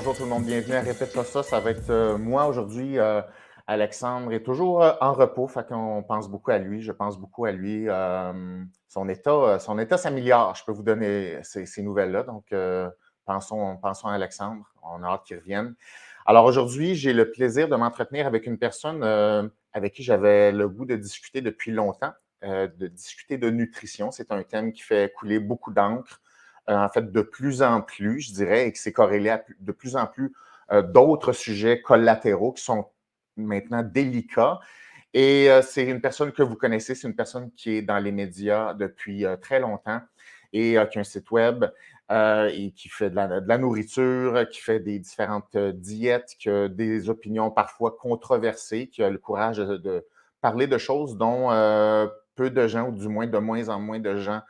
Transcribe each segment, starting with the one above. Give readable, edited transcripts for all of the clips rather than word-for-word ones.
bonjour tout le monde, bienvenue à Répète-toi ça. Ça va être moi aujourd'hui. Alexandre est toujours en repos, fait qu'on pense beaucoup à lui. Je pense beaucoup à lui. Son état s'améliore. Je peux vous donner ces nouvelles-là. Donc, pensons à Alexandre. On a hâte qu'il revienne. Alors aujourd'hui, j'ai le plaisir de m'entretenir avec une personne avec qui j'avais le goût de discuter depuis longtemps, de discuter de nutrition. C'est un thème qui fait couler beaucoup d'encre. En fait, de plus en plus, je dirais, et que c'est corrélé à de plus en plus d'autres sujets collatéraux qui sont maintenant délicats. Et c'est une personne que vous connaissez, c'est une personne qui est dans les médias depuis très longtemps et qui a un site web et qui fait de la nourriture, qui fait des différentes diètes, qui a des opinions parfois controversées, qui a le courage de parler de choses dont peu de gens, ou du moins de moins en moins de gens,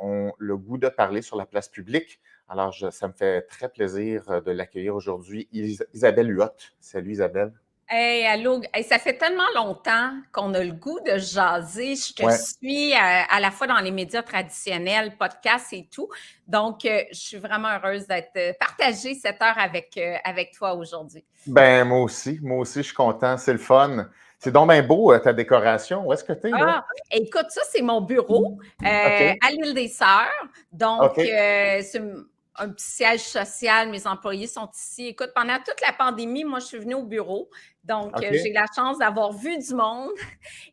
ont le goût de parler sur la place publique. Alors, ça me fait très plaisir de l'accueillir aujourd'hui, Isabelle Huot. Salut Isabelle. Hey, allô, hey, ça fait tellement longtemps qu'on a le goût de jaser. Je te Ouais. suis à la fois dans les médias traditionnels, podcasts et tout. Donc, je suis vraiment heureuse d'être partagée cette heure avec toi aujourd'hui. Ben, moi aussi, je suis content. C'est le fun. C'est donc bien beau, ta décoration. Où est-ce que tu es, là? Ah, écoute, ça, c'est mon bureau OK. à l'île des Sœurs. Donc, OK. c'est un petit siège social. Mes employés sont ici. Écoute, pendant toute la pandémie, moi, je suis venue au bureau. Donc, OK. j'ai la chance d'avoir vu du monde.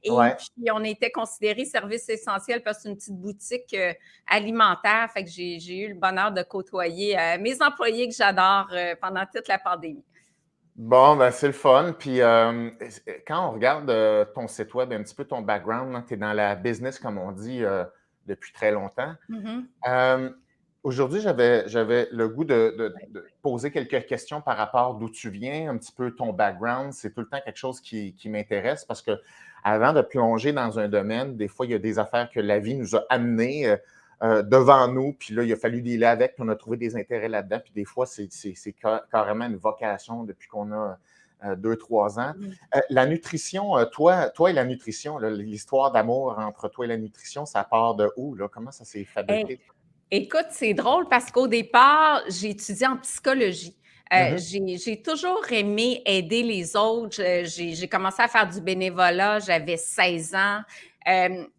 Et Ouais. puis, on était considérés service essentiel parce que c'est une petite boutique alimentaire. Fait que j'ai eu le bonheur de côtoyer mes employés que j'adore pendant toute la pandémie. Bon, ben, c'est le fun. Puis, quand on regarde ton site web, un petit peu ton background, tu es dans la business, comme on dit, depuis très longtemps. Mhm. Euh, Aujourd'hui, j'avais le goût de poser quelques questions par rapport d'où tu viens, un petit peu ton background. C'est tout le temps quelque chose qui m'intéresse parce que avant de plonger dans un domaine, des fois, il y a des affaires que la vie nous a amenées devant nous, puis là, il a fallu dealer avec, puis on a trouvé des intérêts là-dedans. Puis des fois, c'est carrément une vocation depuis qu'on a 2, 3 ans. Mhm. La nutrition, toi et la nutrition, là, l'histoire d'amour entre toi et la nutrition, ça part de où, là? Comment ça s'est Hey, fabriqué? écoute, c'est drôle parce qu'au départ, j'ai étudié en psychologie. Mhm. J'ai toujours aimé aider les autres. J'ai commencé à faire du bénévolat, j'avais 16 ans.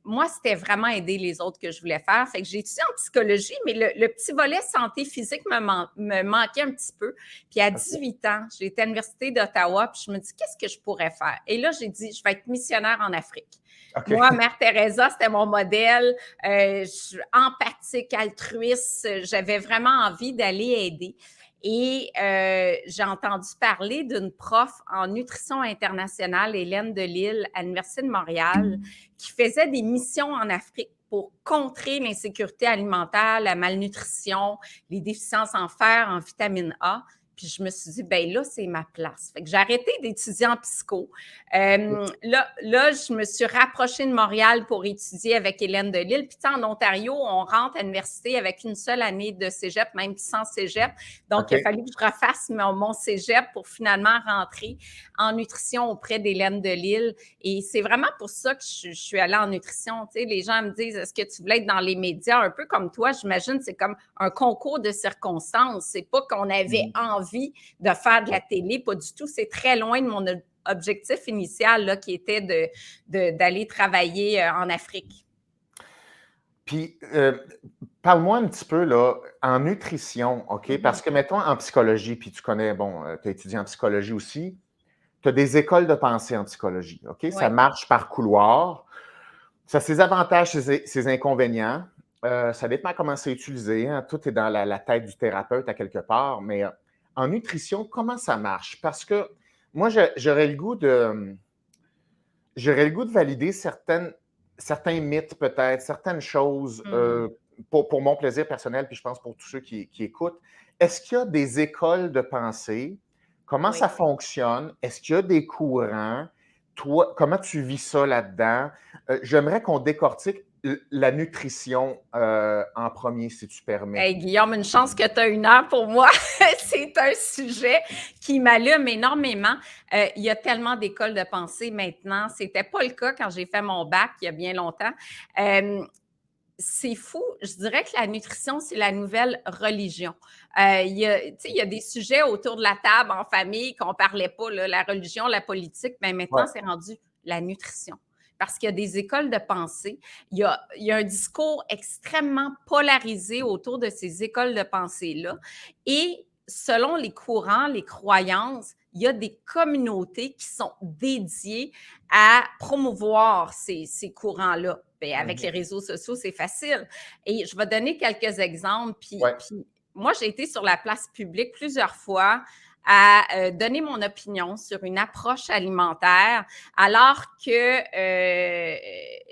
Moi, c'était vraiment aider les autres que je voulais faire. Fait que j'ai étudié en psychologie, mais le petit volet santé physique me manquait un petit peu. Puis à OK. 18 ans, j'ai été à l'Université d'Ottawa, puis je me dis, qu'est-ce que je pourrais faire? Et là, j'ai dit, je vais être missionnaire en Afrique. OK. Moi, Mère Teresa, c'était mon modèle. Je suis empathique, altruiste. J'avais vraiment envie d'aller aider. Et j'ai entendu parler d'une prof en nutrition internationale, Hélène Delille, à l'Université de Montréal, qui faisait des missions en Afrique pour contrer l'insécurité alimentaire, la malnutrition, les déficiences en fer, en vitamine A. Puis je me suis dit, ben là, c'est ma place. Fait que j'ai arrêté d'étudier en psycho. Là, je me suis rapprochée de Montréal pour étudier avec Hélène Delille. Puis en Ontario, on rentre à l'université avec une seule année de cégep, même sans cégep. Donc, il a OK. fallu que je refasse mon cégep pour finalement rentrer en nutrition auprès d'Hélène Delille. Et c'est vraiment pour ça que je suis allée en nutrition. Tu sais, les gens me disent, est-ce que tu voulais être dans les médias? Un peu comme toi, j'imagine, c'est comme un concours de circonstances. C'est pas qu'on avait Mhm. envie de faire de la télé, pas du tout. C'est très loin de mon objectif initial là, qui était d'aller travailler en Afrique. Puis, parle-moi un petit peu, là, en nutrition, OK? Mhm. Parce que, mettons, en psychologie, puis tu connais, bon, tu as étudié en psychologie aussi, tu as des écoles de pensée en psychologie, OK? Ça Oui. marche par couloir. Ça a ses avantages, ses inconvénients. Ça dépend comment c'est utilisé, hein. Tout est dans la tête du thérapeute à quelque part. Mais en nutrition, comment ça marche? Parce que moi, j'aurais le goût de valider certains mythes, peut-être, certaines choses Mm. pour mon plaisir personnel, puis je pense pour tous ceux qui écoutent. Est-ce qu'il y a des écoles de pensée? Comment Oui. ça fonctionne? Est-ce qu'il y a des courants? Toi, comment tu vis ça là-dedans? J'aimerais qu'on décortique la nutrition en premier, si tu permets. Hey, Guillaume, une chance que tu as 1 heure pour moi. C'est un sujet qui m'allume énormément. Il y a tellement d'écoles de pensée maintenant. C'était pas le cas quand j'ai fait mon bac il y a bien longtemps. Euh, c'est fou. Je dirais que la nutrition, c'est la nouvelle religion. Il y a des sujets autour de la table en famille qu'on ne parlait pas, là, la religion, la politique, mais maintenant, Ouais. c'est rendu la nutrition. Parce qu'il y a des écoles de pensée. Il y a un discours extrêmement polarisé autour de ces écoles de pensée-là. Et selon les courants, les croyances, il y a des communautés qui sont dédiées à promouvoir ces courants-là. Bien, avec les réseaux sociaux, c'est facile. Et je vais donner quelques exemples. Ouais. Puis moi, j'ai été sur la place publique plusieurs fois à donner mon opinion sur une approche alimentaire, alors que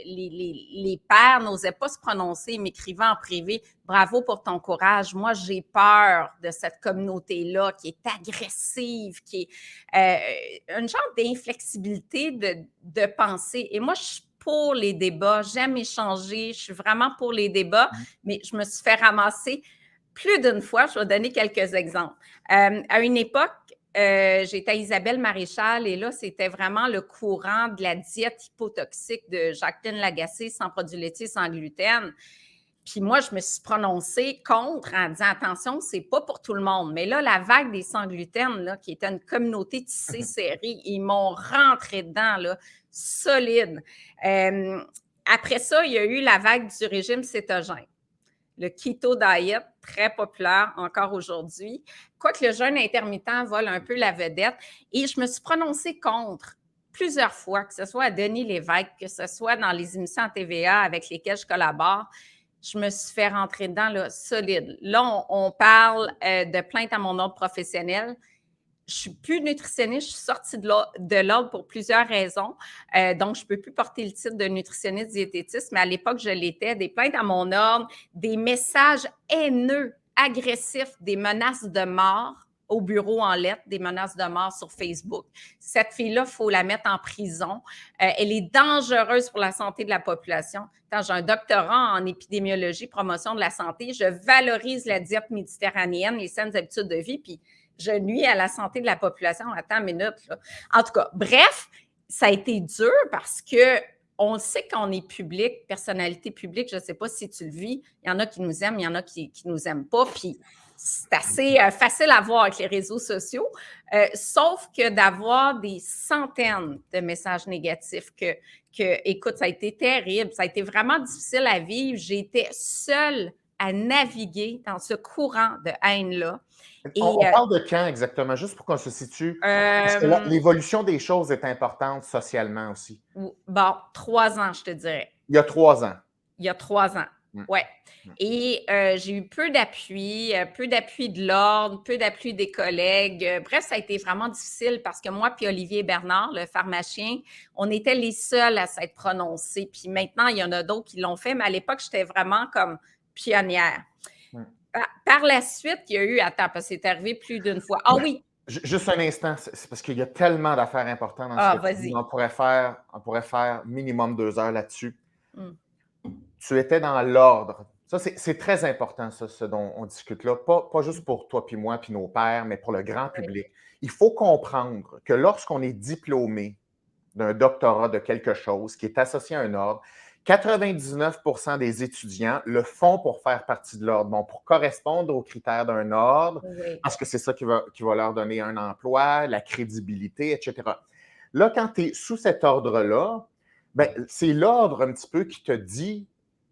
les pères n'osaient pas se prononcer, ils m'écrivaient en privé « Bravo pour ton courage, moi j'ai peur de cette communauté-là qui est agressive, qui est une genre d'inflexibilité de pensée. » Et moi, je suis pour les débats, j'aime échanger, je suis vraiment pour les débats, mais je me suis fait ramasser plus d'une fois. Je vais donner quelques exemples. À une époque, j'étais à Isabelle Maréchal et là, c'était vraiment le courant de la diète hypotoxique de Jacqueline Lagacé, sans produits laitiers, sans gluten. Puis moi, je me suis prononcée contre en disant « Attention, c'est pas pour tout le monde ». Mais là, la vague des sans gluten, là, qui était une communauté tissée serrée, ils m'ont rentré dedans, là, solide. Après ça, il y a eu la vague du régime cétogène. Le keto diet, très populaire encore aujourd'hui. Quoique le jeûne intermittent vole un peu la vedette. Et je me suis prononcée contre plusieurs fois, que ce soit à Denis Lévesque, que ce soit dans les émissions à TVA avec lesquelles je collabore. Je me suis fait rentrer dedans là, solide. Là, on parle de plainte à mon ordre professionnel. Je ne suis plus nutritionniste, je suis sortie de l'ordre pour plusieurs raisons. Donc, je ne peux plus porter le titre de nutritionniste diététiste, mais à l'époque, je l'étais. Des plaintes à mon ordre, des messages haineux, agressifs, des menaces de mort au bureau en lettres, des menaces de mort sur Facebook. Cette fille-là, il faut la mettre en prison. Elle est dangereuse pour la santé de la population. Quand j'ai un doctorat en épidémiologie, promotion de la santé, je valorise la diète méditerranéenne, les saines habitudes de vie, puis je nuis à la santé de la population. Attends une minute, là. En tout cas, bref, ça a été dur parce que on sait qu'on est public, personnalité publique, je ne sais pas si tu le vis, il y en a qui nous aiment, il y en a qui nous aiment pas, puis c'est assez facile à voir avec les réseaux sociaux, sauf que d'avoir des centaines de messages négatifs écoute, ça a été terrible, ça a été vraiment difficile à vivre. J'étais seule à naviguer dans ce courant de haine-là. On parle de quand exactement, juste pour qu'on se situe? Parce que l'évolution des choses est importante socialement aussi. Bon, 3 ans, je te dirais. Il y a 3 ans. Il y a 3 ans, oui. Et j'ai eu peu d'appui de l'ordre, peu d'appui des collègues. Bref, ça a été vraiment difficile parce que moi puis Olivier Bernard, le pharmacien, on était les seuls à s'être prononcés. Puis maintenant, il y en a d'autres qui l'ont fait, mais à l'époque, j'étais vraiment comme pionnière. Par la suite, il y a eu... Attends, parce que c'est arrivé plus d'une fois. Ah oui! Juste un instant, c'est parce qu'il y a tellement d'affaires importantes dans ce que tu dis. On pourrait faire minimum 2 heures là-dessus. Tu étais dans l'ordre. Ça, c'est très important, ça, ce dont on discute là. Pas juste pour toi puis moi puis nos pairs, mais pour le grand public. Il faut comprendre que lorsqu'on est diplômé d'un doctorat de quelque chose qui est associé à un ordre, 99% des étudiants le font pour faire partie de l'ordre, bon, pour correspondre aux critères d'un ordre, parce que c'est ça qui va leur donner un emploi, la crédibilité, etc. Là, quand tu es sous cet ordre-là, ben, c'est l'ordre un petit peu qui te dit,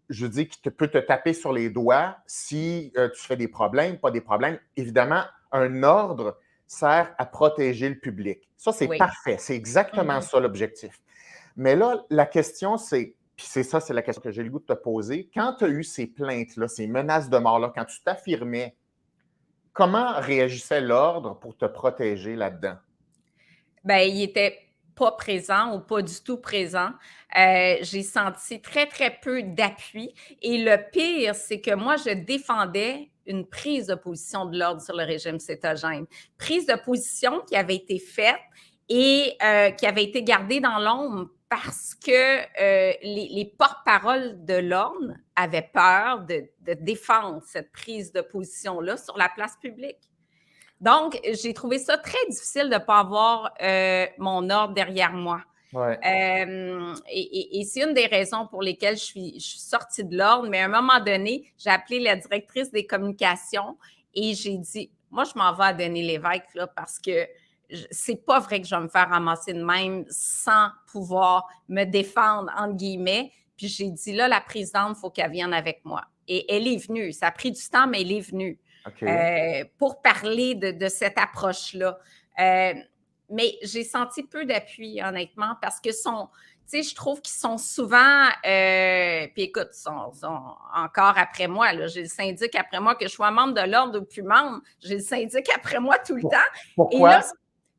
je dis, qui peut te taper sur les doigts si tu fais des problèmes, pas des problèmes. Évidemment, un ordre sert à protéger le public. Ça, c'est parfait. C'est exactement ça l'objectif. Mais là, la question, c'est, puis c'est la question que j'ai le goût de te poser. Quand tu as eu ces plaintes-là, ces menaces de mort-là, quand tu t'affirmais, comment réagissait l'ordre pour te protéger là-dedans? Bien, il n'était pas présent ou pas du tout présent. J'ai senti très, très peu d'appui. Et le pire, c'est que moi, je défendais une prise de position de l'ordre sur le régime cétogène. Prise de position qui avait été faite et qui avait été gardée dans l'ombre parce que les porte-paroles de l'ordre avaient peur de défendre cette prise de position-là sur la place publique. Donc, j'ai trouvé ça très difficile de ne pas avoir mon ordre derrière moi. Ouais. Et c'est une des raisons pour lesquelles je suis sortie de l'ordre. Mais à un moment donné, j'ai appelé la directrice des communications et j'ai dit, moi, je m'en vais à Denis Lévesque là, parce que c'est pas vrai que je vais me faire ramasser de même sans pouvoir me défendre, entre guillemets. Puis j'ai dit, là, la présidente, il faut qu'elle vienne avec moi. Et elle est venue. Ça a pris du temps, mais elle est venue OK. pour parler de cette approche-là. Mais j'ai senti peu d'appui, honnêtement, parce que je trouve qu'ils sont souvent, puis écoute, sont encore après moi, là, j'ai le syndic après moi, que je sois membre de l'ordre ou plus membre, j'ai le syndic après moi tout le temps. Et là,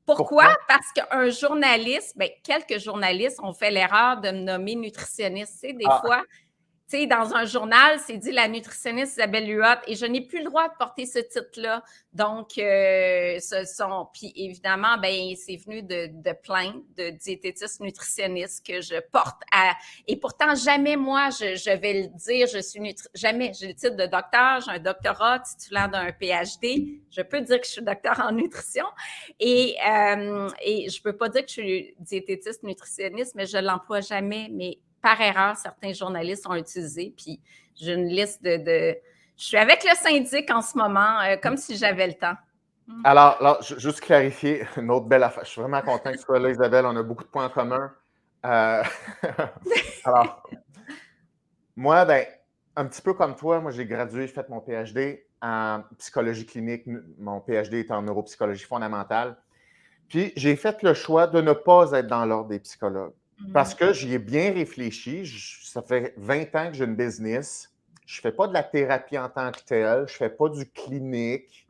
Pourquoi? pourquoi? Pourquoi? Parce qu'un journaliste, quelques journalistes ont fait l'erreur de me nommer nutritionniste. Tu sais, des Ah, fois, tu sais, dans un journal, c'est dit la nutritionniste Isabelle Huot et je n'ai plus le droit de porter ce titre-là. Donc, puis évidemment, c'est venu de plaintes de diététistes nutritionnistes que je porte et pourtant, jamais moi, je vais le dire, jamais. J'ai le titre de docteur, j'ai un doctorat titulaire d'un PhD. Je peux dire que je suis docteur en nutrition et je peux pas dire que je suis diététiste nutritionniste, mais je l'emploie jamais, mais par erreur, certains journalistes ont utilisé. Puis j'ai une liste Je suis avec le syndic en ce moment, comme si j'avais le temps. alors, juste clarifier, une autre belle affaire. Je suis vraiment content que tu sois là, Isabelle. On a beaucoup de points en commun. Euh, Alors, moi, un petit peu comme toi, moi, j'ai gradué, j'ai fait mon PhD en psychologie clinique. Mon PhD est en neuropsychologie fondamentale. Puis, j'ai fait le choix de ne pas être dans l'ordre des psychologues parce que j'y ai bien réfléchi. Ça fait 20 ans que j'ai une business. Je ne fais pas de la thérapie en tant que telle. Je ne fais pas du clinique.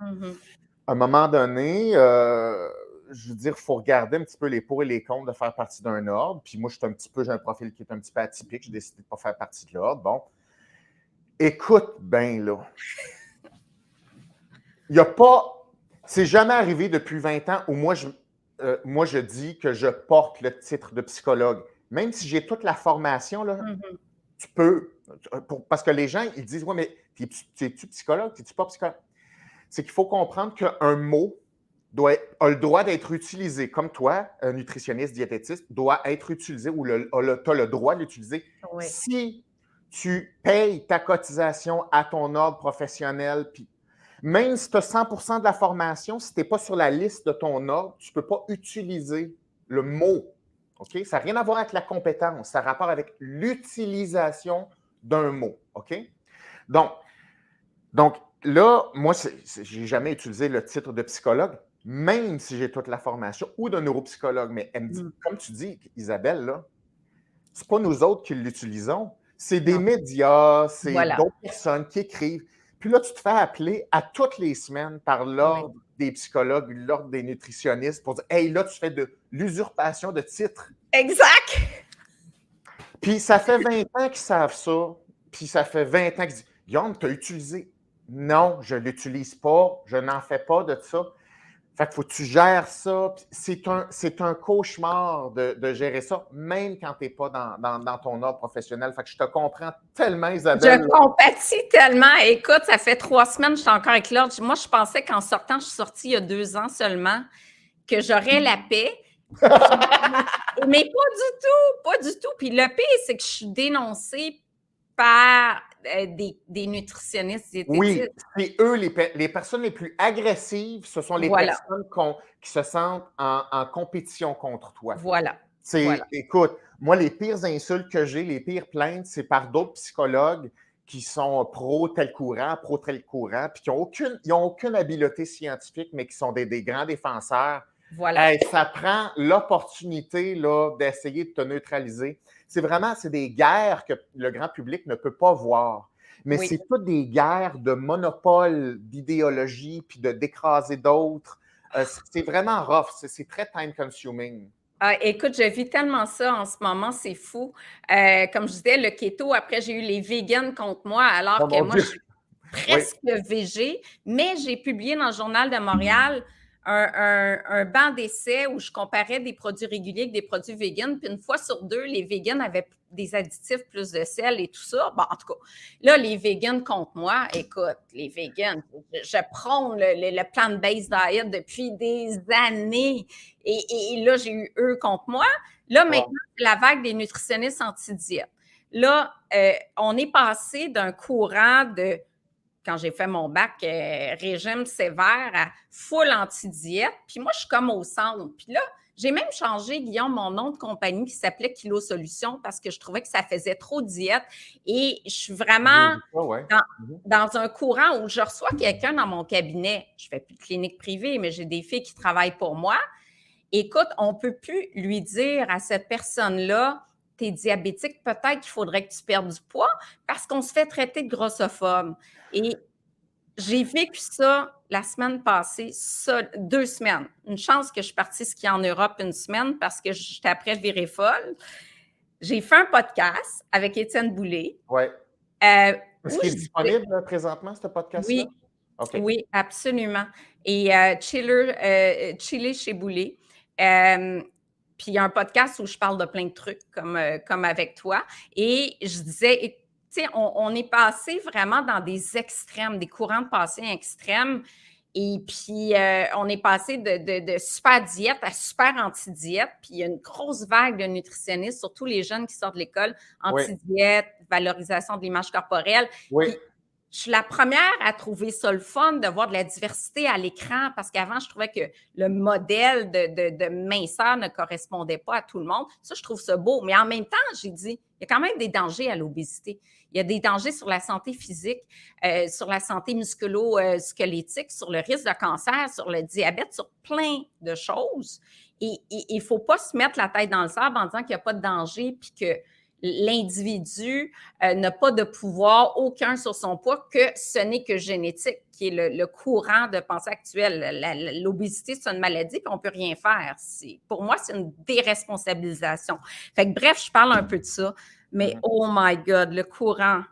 À un moment donné, je veux dire, il faut regarder un petit peu les pour et les contre de faire partie d'un ordre. Puis moi, j'ai un profil qui est un petit peu atypique. J'ai décidé de ne pas faire partie de l'ordre. Bon, écoute bien là. Il n'y a pas. C'est jamais arrivé depuis 20 ans où moi, je dis que je porte le titre de psychologue. Même si j'ai toute la formation, là, tu peux. Parce que les gens, ils disent, ouais, mais es-tu psychologue? Es-tu pas psychologue? C'est qu'il faut comprendre qu'un mot a le droit d'être utilisé, comme toi, un nutritionniste, diététiste, doit être utilisé ou tu as le droit de l'utiliser si tu payes ta cotisation à ton ordre professionnel. Puis même si tu as 100% de la formation, si tu n'es pas sur la liste de ton ordre, tu ne peux pas utiliser le mot. OK? Ça n'a rien à voir avec la compétence, ça a rapport avec l'utilisation d'un mot. OK? Donc là, moi, je n'ai jamais utilisé le titre de psychologue, même si j'ai toute la formation, ou de neuropsychologue. Mais elle me dit, comme tu dis, Isabelle, là, ce n'est pas nous autres qui l'utilisons, c'est des médias, c'est d'autres personnes qui écrivent. Puis là, tu te fais appeler à toutes les semaines par l'ordre des psychologues, l'ordre des nutritionnistes pour dire « Hey, là, tu fais de l'usurpation de titre. » Exact! Puis ça fait 20 ans qu'ils savent ça. Puis ça fait 20 ans qu'ils disent « Guillaume, tu as utilisé. » Non, je ne l'utilise pas. Je n'en fais pas de ça. Fait qu'il faut que tu gères ça. C'est un cauchemar de gérer ça, même quand tu n'es pas dans ton ordre professionnel. Fait que je te comprends tellement, Isabelle. Je compatis tellement. Écoute, ça fait 3 semaines que je suis encore avec l'ordre. Moi, je pensais qu'en sortant, je suis sortie il y a 2 ans seulement, que j'aurais la paix. Mais pas du tout. Puis le pire, c'est que je suis dénoncée par des nutritionnistes diététistes. Oui, c'est eux, les personnes les plus agressives, ce sont les personnes qui se sentent en compétition contre toi. Voilà. Écoute, moi, les pires insultes que j'ai, les pires plaintes, c'est par d'autres psychologues qui sont pro tel courant, puis qui n'ont aucune habileté scientifique, mais qui sont des grands défenseurs. Voilà. Ça prend l'opportunité là, d'essayer de te neutraliser. C'est des guerres que le grand public ne peut pas voir. Mais c'est toutes des guerres de monopole d'idéologie puis d'écraser d'autres. C'est vraiment rough. C'est très time-consuming. Écoute, je vis tellement ça en ce moment, c'est fou. Comme je disais, le keto, après, j'ai eu les vegans contre moi, alors que moi, je suis presque végé, mais j'ai publié dans le Journal de Montréal un banc d'essai où je comparais des produits réguliers avec des produits véganes. Puis une fois sur 2, les véganes avaient des additifs, plus de sel et tout ça. Bon, en tout cas, là, les véganes contre moi, écoute, les véganes, je prône le plant-based diet depuis des années. Et là, j'ai eu eux contre moi. Là, Ouais. maintenant, c'est la vague des nutritionnistes anti-diète. Là, on est passé d'un courant de, quand j'ai fait mon bac, régime sévère à full anti-diète. Puis moi, je suis comme au centre. Puis là, j'ai même changé, Guillaume, mon nom de compagnie qui s'appelait Kilo Solutions parce que je trouvais que ça faisait trop diète. Et je suis J'ai vraiment vu ça, ouais. dans, Mhm. dans un courant où je reçois quelqu'un dans mon cabinet. Je ne fais plus de clinique privée, mais j'ai des filles qui travaillent pour moi. Écoute, on ne peut plus lui dire à cette personne-là, tu es diabétique, peut-être qu'il faudrait que tu perdes du poids parce qu'on se fait traiter de grossophobe. Et j'ai vécu ça la semaine passée, ça, 2 semaines. Une chance que je suis partie skier en Europe une semaine parce que j'étais après virée folle. J'ai fait un podcast avec Étienne Boulay Ouais. euh, Est-ce où qu'il est je disais, disponible présentement, ce podcast-là? oui, OK. oui, absolument. Et Chiller chez Boulay. Euh, Puis il y a un podcast où je parle de plein de trucs comme avec toi. Et je disais, tu sais, on est passé vraiment dans des extrêmes, des courants de passé extrêmes. Et puis, on est passé de super diète à super anti-diète. Puis, il y a une grosse vague de nutritionnistes, surtout les jeunes qui sortent de l'école, Oui, anti-diète, valorisation de l'image corporelle. oui, Puis, je suis la première à trouver ça le fun de voir de la diversité à l'écran parce qu'avant, je trouvais que le modèle de minceur ne correspondait pas à tout le monde. Ça, je trouve ça beau. Mais en même temps, j'ai dit, il y a quand même des dangers à l'obésité. Il y a des dangers sur la santé physique, sur la santé musculo-squelettique, sur le risque de cancer, sur le diabète, sur plein de choses. Et il ne faut pas se mettre la tête dans le sable en disant qu'il n'y a pas de danger puis que l'individu n'a pas de pouvoir aucun sur son poids, que ce n'est que génétique, qui est le courant de pensée actuel. L'obésité, c'est une maladie, puis on ne peut rien faire. Pour moi, c'est une déresponsabilisation. Fait que, bref, je parle un peu de ça, mais mhm. oh my God, le courant,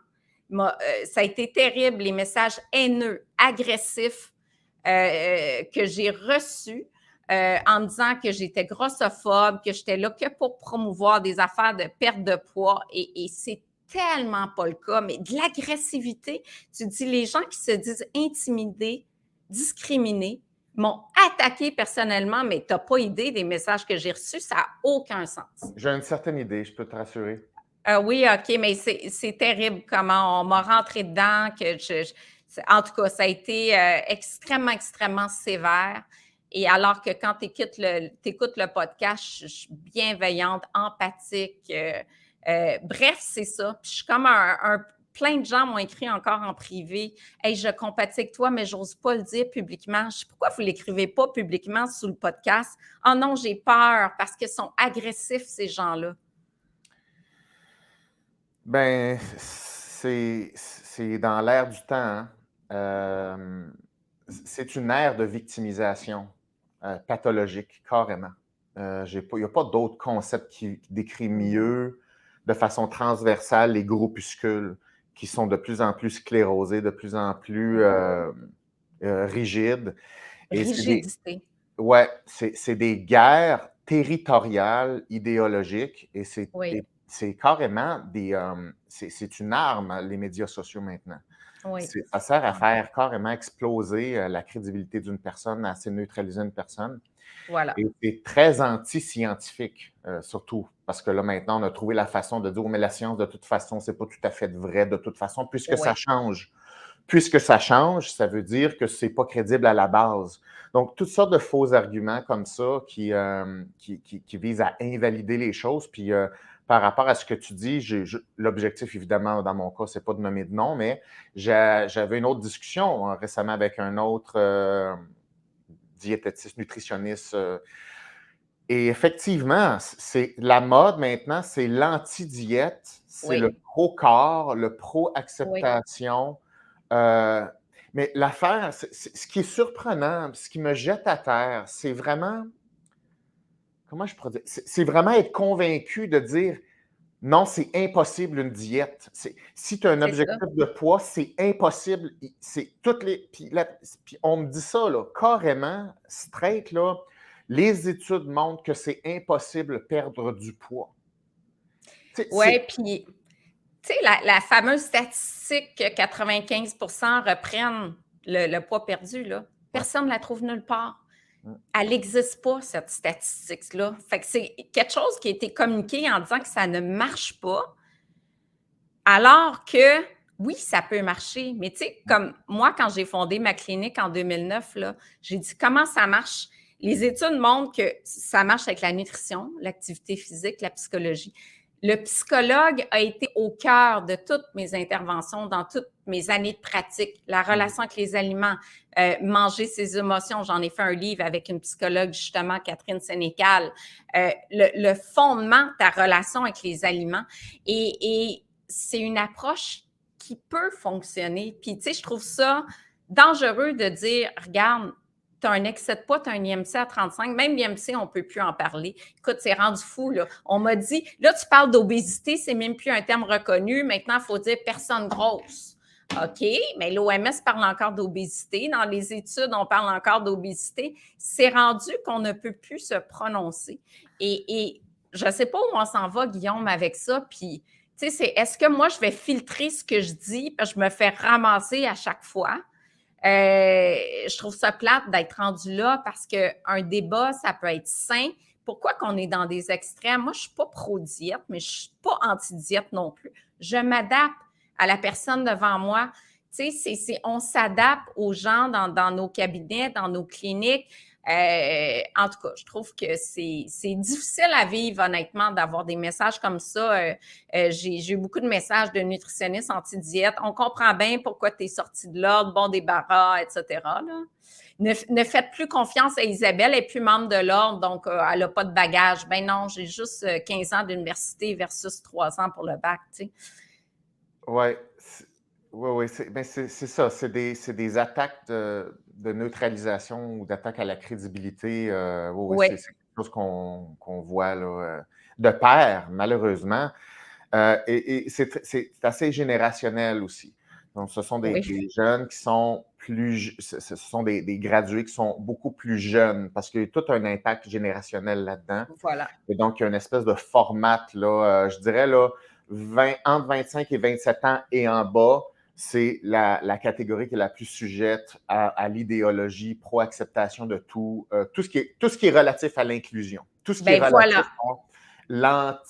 ça a été terrible, les messages haineux, agressifs que j'ai reçus en me disant que j'étais grossophobe, que j'étais là que pour promouvoir des affaires de perte de poids et c'est tellement pas le cas, mais de l'agressivité. Tu dis, les gens qui se disent intimidés, discriminés, m'ont attaqué personnellement, mais tu n'as pas idée des messages que j'ai reçus, ça n'a aucun sens. J'ai une certaine idée, je peux te rassurer. Oui, OK, mais c'est terrible comment on m'a rentré dedans, en tout cas, ça a été extrêmement, extrêmement sévère. Et alors que quand tu écoutes le podcast, je suis bienveillante, empathique. Bref, c'est ça. Puis je suis comme plein de gens m'ont écrit encore en privé. Hey, je compatis avec toi, mais j'ose pas le dire publiquement. Je sais pourquoi vous l'écrivez pas publiquement sous le podcast. Oh non, j'ai peur parce qu'ils sont agressifs, ces gens-là. Ben, c'est dans l'air du temps, hein. Euh, c'est une ère de victimisation pathologique, carrément. Il n'y a pas d'autre concept qui décrit mieux, de façon transversale, les groupuscules qui sont de plus en plus sclérosés, de plus en plus rigides. Et Rigidité. ouais, c'est des guerres territoriales, idéologiques, et Oui, c'est carrément c'est une arme, les médias sociaux maintenant. oui. Ça sert à faire carrément exploser la crédibilité d'une personne, à essayer de neutraliser une personne. Voilà. Et c'est très anti-scientifique, surtout, parce que là, maintenant, on a trouvé la façon de dire, oh, mais la science, de toute façon, c'est pas tout à fait vrai, de toute façon, puisque ça Oui. change. Puisque ça change, ça veut dire que c'est pas crédible à la base. Donc, toutes sortes de faux arguments comme ça qui visent à invalider les choses. Puis, par rapport à ce que tu dis, l'objectif, évidemment, dans mon cas, c'est pas de nommer de nom, mais j'avais une autre discussion récemment avec un autre diététiste, nutritionniste. Et effectivement, c'est la mode maintenant, c'est l'anti-diète, c'est le Oui. pro-corps, le Oui. pro-acceptation. Euh, mais l'affaire, ce qui est surprenant, ce qui me jette à terre, c'est vraiment, comment je pourrais dire, c'est vraiment être convaincu de dire non, c'est impossible une diète. Si tu as un C'est ça. objectif de poids, c'est impossible. C'est toutes les. Puis on me dit ça, là, carrément, straight, là. Les études montrent que c'est impossible de perdre du poids. Oui, puis, tu sais, la fameuse statistique que 95 reprennent le poids perdu, là, Ouais, personne ne la trouve nulle part. Elle n'existe pas, cette statistique-là. Fait que c'est quelque chose qui a été communiqué en disant que ça ne marche pas, alors que oui, ça peut marcher. Mais tu sais, comme moi, quand j'ai fondé ma clinique en 2009, là, j'ai dit comment ça marche. Les études montrent que ça marche avec la nutrition, l'activité physique, la psychologie. Le psychologue a été au cœur de toutes mes interventions dans toutes mes années de pratique. La relation avec les aliments, manger ses émotions. J'en ai fait un livre avec une psychologue, justement, Catherine Sénécal. Le fondement de ta relation avec les aliments. Et c'est une approche qui peut fonctionner. Puis, tu sais, je trouve ça dangereux de dire, regarde, tu as un excès de poids, tu as un IMC à 35, même l'IMC, on ne peut plus en parler. Écoute, c'est rendu fou, là. On m'a dit, là, tu parles d'obésité, c'est même plus un terme reconnu. Maintenant, il faut dire personne grosse. OK, mais l'OMS parle encore d'obésité. Dans les études, on parle encore d'obésité. C'est rendu qu'on ne peut plus se prononcer. Et je ne sais pas où on s'en va, Guillaume, avec ça. Puis, tu sais, c'est est-ce que moi, je vais filtrer ce que je dis parce que je me fais ramasser à chaque fois? Je trouve ça plate d'être rendu là parce qu'un débat, ça peut être sain. Pourquoi qu'on est dans des extrêmes? Moi, je ne suis pas pro-diète, mais je ne suis pas anti-diète non plus. Je m'adapte à la personne devant moi. Tu sais, on s'adapte aux gens dans nos cabinets, dans nos cliniques. En tout cas, je trouve que c'est difficile à vivre, honnêtement, d'avoir des messages comme ça. J'ai eu beaucoup de messages de nutritionnistes anti-diète. On comprend bien pourquoi tu es sorti de l'ordre, bon débarras, etc. Là. Ne faites plus confiance à Isabelle, elle n'est plus membre de l'ordre, donc elle n'a pas de bagage. Ben non, j'ai juste 15 ans d'université versus 3 ans pour le bac, tu sais. Ouais, oui, c'est ça. C'est des attaques de neutralisation ou d'attaques à la crédibilité. Oui, Oui, c'est quelque chose qu'on voit là, de pair, malheureusement. Et c'est assez générationnel aussi. Donc, ce sont oui, des jeunes qui sont ce sont des gradués qui sont beaucoup plus jeunes parce qu'il y a tout un impact générationnel là-dedans. voilà. Et donc, il y a une espèce de format, là, je dirais, là, entre 25 et 27 ans et en bas, c'est la catégorie qui est la plus sujette à l'idéologie, pro-acceptation de tout, tout ce qui est relatif à l'inclusion, tout ce qui est Ben relatif voilà.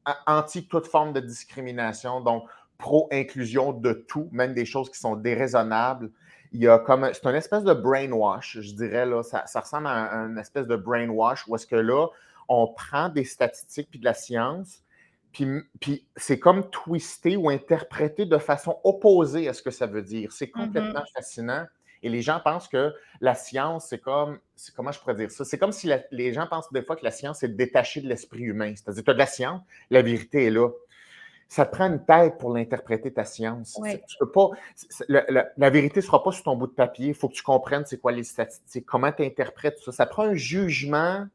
à anti toute forme de discrimination, donc pro-inclusion de tout, même des choses qui sont déraisonnables. Il y a comme, c'est une espèce de brainwash, je dirais, là, ça ressemble à une espèce de brainwash où est-ce que là, on prend des statistiques puis de la science, puis c'est comme twisté ou interprété de façon opposée à ce que ça veut dire. C'est complètement fascinant. Et les gens pensent que la science, comment je pourrais dire ça? C'est comme si les gens pensent des fois que la science est détachée de l'esprit humain. C'est-à-dire, tu as de la science, la vérité est là. Ça te prend une tête pour l'interpréter, ta science. Oui. Tu peux pas, la vérité ne sera pas sur ton bout de papier. Il faut que tu comprennes c'est quoi les statistiques, comment tu interprètes ça. Ça prend un jugement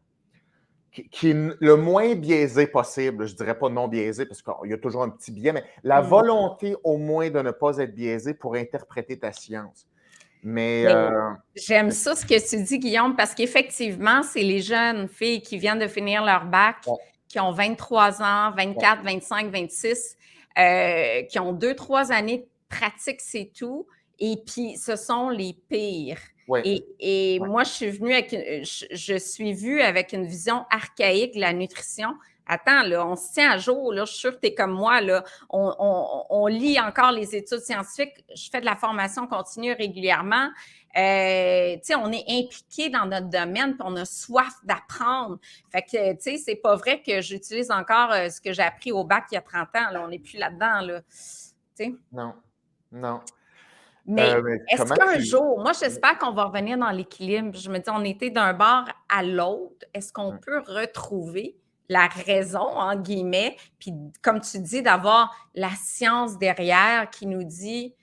qui est le moins biaisé possible. Je ne dirais pas non biaisé parce qu'il y a toujours un petit biais, mais la volonté au moins de ne pas être biaisé pour interpréter ta science. Mais Mais j'aime ça ce que tu dis, Guillaume, parce qu'effectivement, c'est les jeunes filles qui viennent de finir leur bac, ouais, qui ont 23 ans, ouais, 24, 25, 26, qui ont 2, 3 années de pratique, c'est tout. Et puis, ce sont les pires. ouais, Et ouais. moi, je suis venue avec, je suis vue avec une vision archaïque de la nutrition. Attends, là, on se tient à jour, là, je suis sûre que tu es comme moi, là. On lit encore les études scientifiques. Je fais de la formation continue régulièrement. Tu sais, on est impliqué dans notre domaine, puis on a soif d'apprendre. Fait que, tu sais, c'est pas vrai que j'utilise encore ce que j'ai appris au bac il y a 30 ans. Là, on n'est plus là-dedans, là. Tu sais. Non, non. Mais Mais est-ce comment qu'un tu. jour, moi, j'espère qu'on va revenir dans l'équilibre. Je me dis, on était d'un bord à l'autre. Est-ce qu'on peut retrouver la raison, en guillemets, puis comme tu dis, d'avoir la science derrière qui nous dit,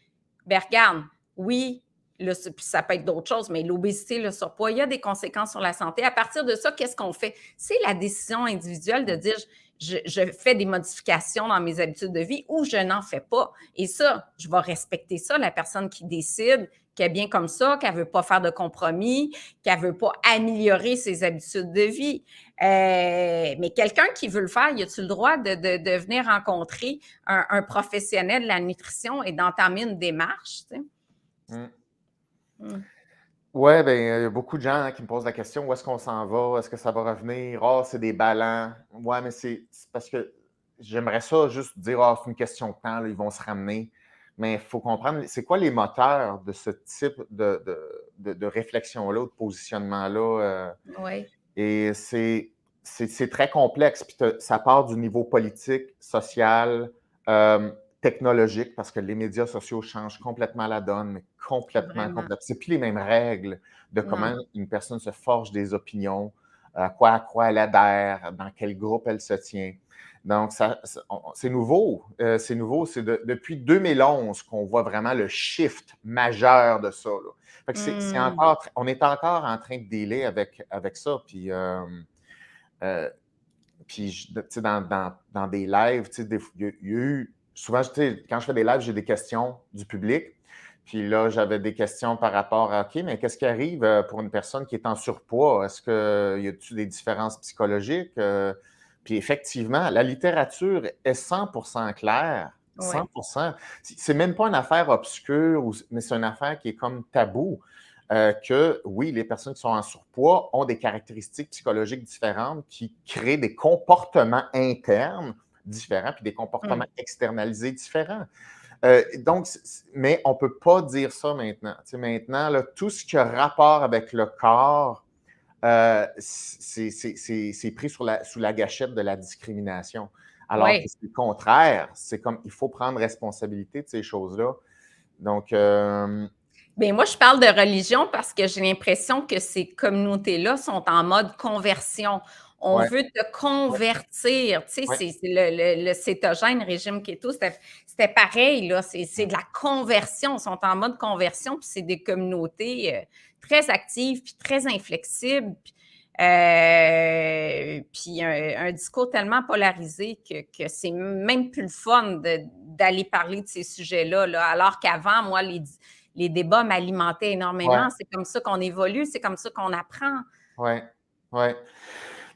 ben regarde, oui, puis ça peut être d'autres choses, mais l'obésité, le surpoids, il y a des conséquences sur la santé. À partir de ça, qu'est-ce qu'on fait? C'est la décision individuelle de dire, je fais des modifications dans mes habitudes de vie ou je n'en fais pas. Et ça, je vais respecter ça, la personne qui décide qu'elle est bien comme ça, qu'elle ne veut pas faire de compromis, qu'elle ne veut pas améliorer ses habitudes de vie. Mais quelqu'un qui veut le faire, y a-t-il le droit de venir rencontrer un professionnel de la nutrition et d'entamer une démarche? Tu sais? Mm. Mm. Ouais, ben, il y a beaucoup de gens qui me posent la question: «Où est-ce qu'on s'en va? Est-ce que ça va revenir? Ah, c'est des ballons». Ouais, mais c'est parce que j'aimerais ça juste dire: «Ah, c'est une question de temps, là, ils vont se ramener». Mais il faut comprendre, c'est quoi les moteurs de ce type de réflexion-là ou de positionnement-là? Oui. Et c'est très complexe, puis ça part du niveau politique, social, technologique, parce que les médias sociaux changent complètement la donne, mais complètement, Vraiment. complètement. C'est plus les mêmes règles de comment Non. une personne se forge des opinions, à quoi elle adhère, dans quel groupe elle se tient. Donc c'est nouveau, c'est nouveau. C'est depuis 2011 qu'on voit vraiment le shift majeur de ça, là. Fait que c'est Mmh. encore on est encore en train de dealer avec ça. Puis tu sais, dans des lives, tu sais, il y a eu souvent, tu sais, quand je fais des lives, j'ai des questions du public. Puis là, j'avais des questions par rapport à, OK, mais qu'est-ce qui arrive pour une personne qui est en surpoids? Est-ce qu'il y a-t-il des différences psychologiques? Puis effectivement, la littérature est 100% claire. Oui. 100%. C'est même pas une affaire obscure, mais c'est une affaire qui est comme tabou. Que oui, les personnes qui sont en surpoids ont des caractéristiques psychologiques différentes qui créent des comportements internes différents puis des comportements Mmh. externalisés différents. Donc, mais on ne peut pas dire ça maintenant. Tu sais, maintenant, là, tout ce qui a rapport avec le corps, c'est pris sous la gâchette de la discrimination. Alors que Oui. c'est le contraire. C'est comme il faut prendre responsabilité de ces choses-là. Donc, Bien, moi, je parle de religion parce que j'ai l'impression que ces communautés-là sont en mode conversion. On ouais, veut te ouais, convertir. Tu sais, ouais. c'est le cétogène, régime keto, c'était pareil, là. C'est de la conversion. Ils sont en mode conversion, puis c'est des communautés très actives, puis très inflexibles. Puis un discours tellement polarisé que c'est même plus le fun d'aller parler de ces sujets-là, là. Alors qu'avant, moi, les débats m'alimentaient Ouais, énormément. C'est comme ça qu'on évolue, c'est comme ça qu'on apprend. ouais, ouais.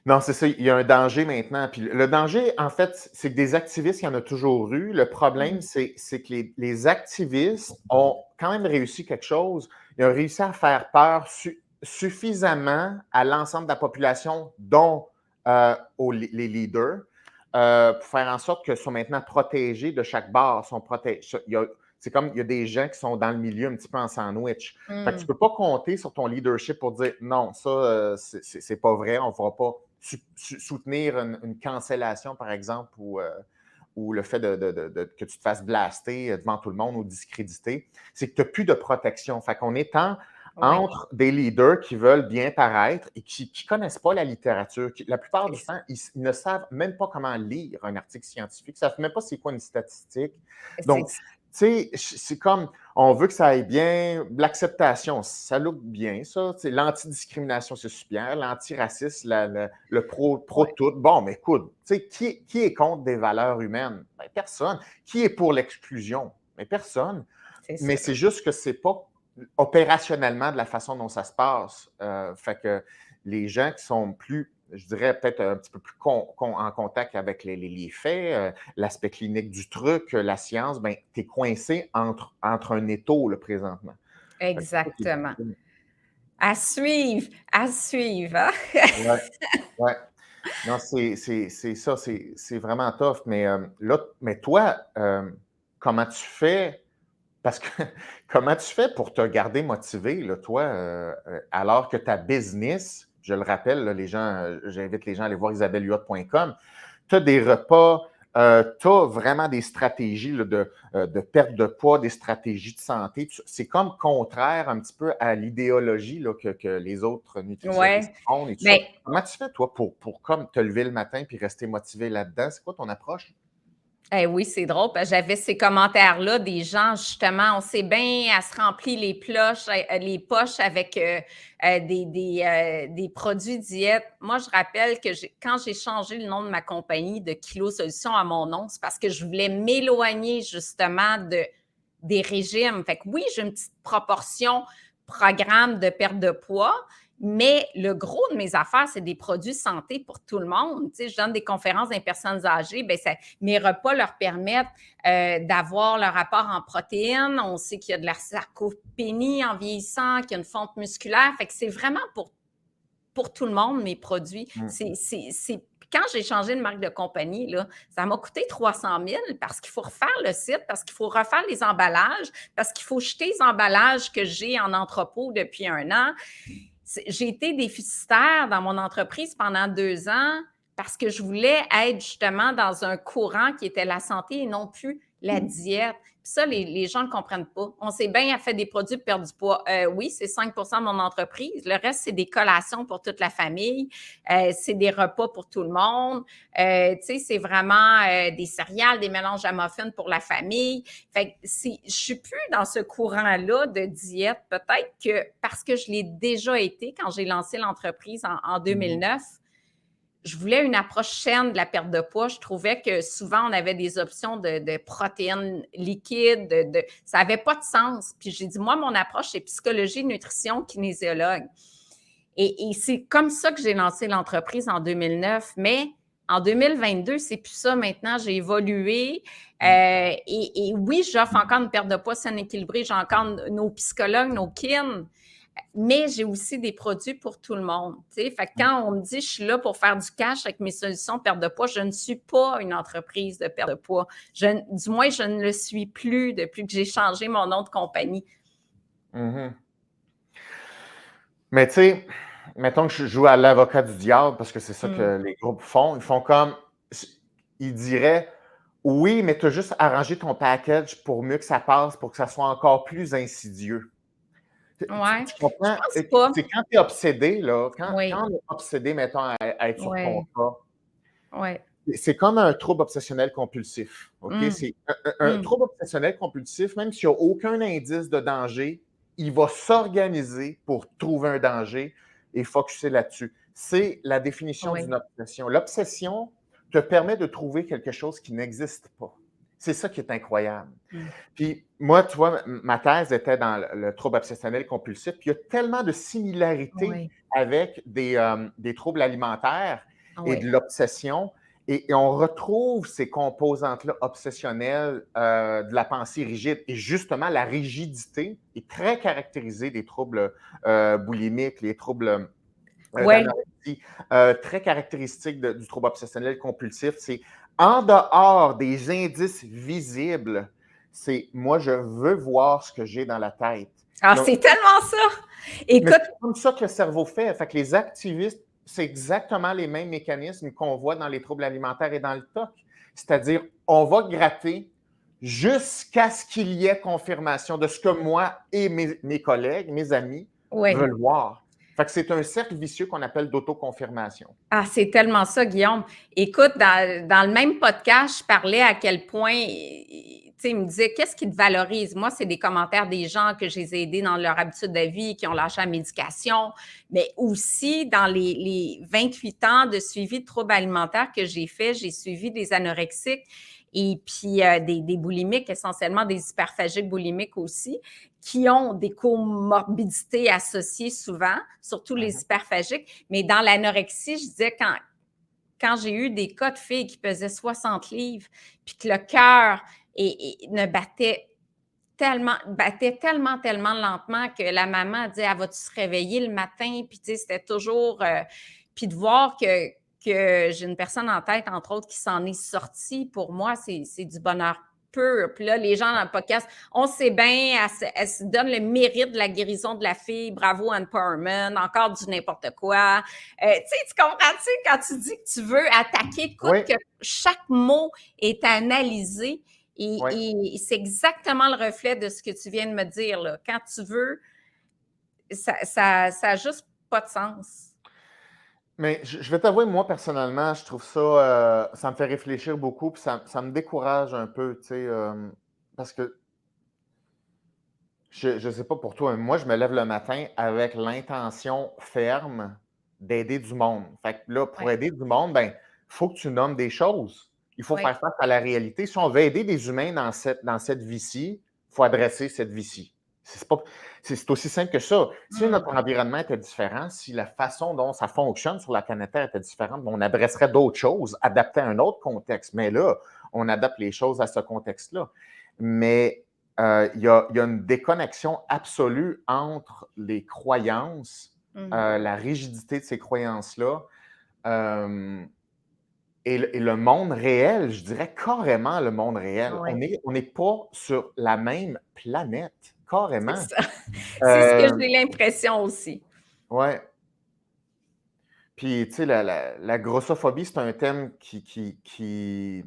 Non, c'est ça, il y a un danger maintenant. Puis le danger, en fait, c'est que des activistes, il y en a toujours eu. Le problème, Mmh. c'est que les activistes ont quand même réussi quelque chose. Ils ont réussi à faire peur suffisamment à l'ensemble de la population, dont les leaders, pour faire en sorte qu'ils sont maintenant protégés de chaque bord. C'est comme il y a des gens qui sont dans le milieu un petit peu en sandwich. Fait que tu Mmh. ne peux pas compter sur ton leadership pour dire non, ça, c'est pas vrai, on ne fera pas soutenir une cancellation, par exemple, ou le fait que tu te fasses blaster devant tout le monde ou discréditer. C'est que tu n'as plus de protection. Fait qu'on est Oui, entre des leaders qui veulent bien paraître et qui ne connaissent pas la littérature. La plupart c'est du ça. temps, ils ne savent même pas comment lire un article scientifique, ils ne savent même pas c'est quoi une statistique. C'est Donc, tu sais, c'est comme, on veut que ça aille bien. L'acceptation, ça look bien, ça. Tu sais, l'antidiscrimination, c'est super. L'antiracisme, le ouais, pro-tout. Bon, mais écoute, tu sais, qui est contre des valeurs humaines? Ben, personne. Qui est pour l'exclusion? Mais personne. c'est Mais ça. c'est juste que c'est pas opérationnellement de la façon dont ça se passe. Fait que les gens qui sont plus, je dirais, peut-être un petit peu plus en contact avec les faits, l'aspect clinique du truc, la science, ben, tu es coincé entre un étau, là, présentement. Fait que c'est ça qui est Exactement. difficile. À suivre, hein? Ouais, ouais. Non, c'est ça, c'est vraiment tough. Mais là, mais toi, comment tu fais? Parce que comment tu fais pour te garder motivé, là, toi, alors que ta business, je le rappelle, là, j'invite les gens à aller voir isabellehuot.com, tu as des repas, tu as vraiment des stratégies là, de perte de poids, des stratégies de santé. C'est comme contraire un petit peu à l'idéologie là, que les autres nutritionnistes Ouais. ont et tout ça. Ben, Comment tu fais, toi, pour comme te lever le matin puis rester motivé là-dedans? C'est quoi ton approche? oui, c'est drôle parce que j'avais ces commentaires-là des gens, justement, on sait bien, elle se remplit les poches avec des produits diète. Moi, je rappelle que quand j'ai changé le nom de ma compagnie de Kilo Solutions à mon nom, c'est parce que je voulais m'éloigner justement des régimes. Fait que oui, j'ai une petite proportion programme de perte de poids, Mais le gros de mes affaires, c'est des produits santé pour tout le monde. Tu sais, je donne des conférences des personnes âgées. Bien, mes repas leur permettent d'avoir leur apport en protéines. On sait qu'il y a de la sarcopénie en vieillissant, qu'il y a une fonte musculaire. Fait que c'est vraiment pour tout le monde, mes produits. Quand j'ai changé de marque de compagnie, là, ça m'a coûté 300 000 parce qu'il faut refaire le site, parce qu'il faut refaire les emballages, parce qu'il faut jeter les emballages que j'ai en entrepôt depuis 1 an. J'ai été déficitaire dans mon entreprise pendant 2 ans parce que je voulais être justement dans un courant qui était la santé et non plus la diète. Puis ça, les gens ne comprennent pas. On sait bien, elle fait des produits pour perdre du poids. Oui, c'est 5 de mon entreprise. Le reste, c'est des collations pour toute la famille. C'est des repas pour tout le monde. Tu sais, c'est vraiment des céréales, des mélanges à muffins pour la famille. Fait que je suis plus dans ce courant-là de diète. Peut-être que parce que je l'ai déjà été quand j'ai lancé l'entreprise en 2009, je voulais une approche saine de la perte de poids. Je trouvais que souvent, on avait des options de protéines liquides. Ça n'avait pas de sens. Puis j'ai dit, moi, mon approche, c'est psychologie, nutrition, kinésiologue. Et c'est comme ça que j'ai lancé l'entreprise en 2009. Mais en 2022, c'est plus ça maintenant. J'ai évolué. Et oui, j'offre encore une perte de poids saine équilibrée. J'ai encore nos psychologues, nos kin. Mais j'ai aussi des produits pour tout le monde. Fait que quand on me dit je suis là pour faire du cash avec mes solutions de perte de poids, je ne suis pas une entreprise de perte de poids. Du moins, je ne le suis plus depuis que j'ai changé mon nom de compagnie. Mais tu sais, mettons que je joue à l'avocat du diable parce que c'est ça que les groupes font. Ils font comme, ils diraient, oui, mais tu as juste arrangé ton package pour mieux que ça passe, pour que ça soit encore plus insidieux. Ouais, Tu comprends? je pense pas. C'est quand tu es obsédé, là, Oui, quand on est obsédé, mettons, à être sur ton cas, oui. c'est comme un trouble obsessionnel compulsif. OK? C'est un trouble obsessionnel compulsif, même s'il n'y a aucun indice de danger, il va s'organiser pour trouver un danger et focusser là-dessus. C'est la définition d'une obsession. L'obsession te permet de trouver quelque chose qui n'existe pas. C'est ça qui est incroyable. Puis moi, tu vois, ma thèse était dans le trouble obsessionnel compulsif. Puis il y a tellement de similarités avec des troubles alimentaires et de l'obsession. Et on retrouve ces composantes-là obsessionnelles de la pensée rigide. Et justement, la rigidité est très caractérisée des troubles boulimiques, les troubles d'anorexie, très caractéristique du trouble obsessionnel compulsif. C'est en dehors des indices visibles, c'est moi, je veux voir ce que j'ai dans la tête. Ah, c'est tellement ça! Écoute, c'est comme ça que le cerveau fait. Fait que les activistes, c'est exactement les mêmes mécanismes qu'on voit dans les troubles alimentaires et dans le TOC. C'est-à-dire, on va gratter jusqu'à ce qu'il y ait confirmation de ce que moi et mes collègues, mes amis, veulent voir. Fait que c'est un cercle vicieux qu'on appelle d'autoconfirmation. Ah, c'est tellement ça, Guillaume. Écoute, dans le même podcast, je parlais à quel point, tu sais, il me disait, qu'est-ce qui te valorise? Moi, c'est des commentaires des gens que je les ai aidés dans leur habitude de vie, qui ont lâché la médication, mais aussi dans les 28 ans de suivi de troubles alimentaires que j'ai fait, j'ai suivi des anorexiques et puis des boulimiques, essentiellement des hyperphagiques boulimiques aussi, qui ont des comorbidités associées souvent, surtout les hyperphagiques. Mais dans l'anorexie, je disais, quand j'ai eu des cas de filles qui pesaient 60 livres, puis que le cœur ne battait tellement lentement que la maman a dit, elle va-tu se réveiller le matin? Puis tu sais, c'était toujours... puis de voir que j'ai une personne en tête, entre autres, qui s'en est sortie, pour moi, c'est du bonheur pur. Puis là, les gens dans le podcast, on sait bien, elle se donne le mérite de la guérison de la fille. Bravo, empowerment, encore du n'importe quoi. Tu sais, tu comprends-tu quand tu dis que tu veux attaquer, écoute, que chaque mot est analysé et c'est exactement le reflet de ce que tu viens de me dire, là. Quand tu veux, ça a juste pas de sens. Mais je vais t'avouer, moi, personnellement, je trouve ça, ça me fait réfléchir beaucoup, puis ça me décourage un peu, tu sais, parce que je ne sais pas pour toi, mais moi, je me lève le matin avec l'intention ferme d'aider du monde. Fait que là, pour aider du monde, ben, il faut que tu nommes des choses. Il faut faire face à la réalité. Si on veut aider des humains dans cette vie-ci, il faut adresser cette vie-ci. C'est pas c'est aussi simple que ça. Si Mmh. notre environnement était différent, si la façon dont ça fonctionne sur la planète Terre était différente, ben, on adresserait d'autres choses, adaptées à un autre contexte. Mais là, on adapte les choses à ce contexte-là. Mais il y a une déconnexion absolue entre les croyances, Mmh. la rigidité de ces croyances-là, euh, et le monde réel, je dirais carrément le monde réel. Ouais, On n'est pas sur la même planète, c'est carrément. ça. C'est ce que Euh, j'ai l'impression aussi. ouais. Puis, tu sais, la grossophobie, c'est un thème qui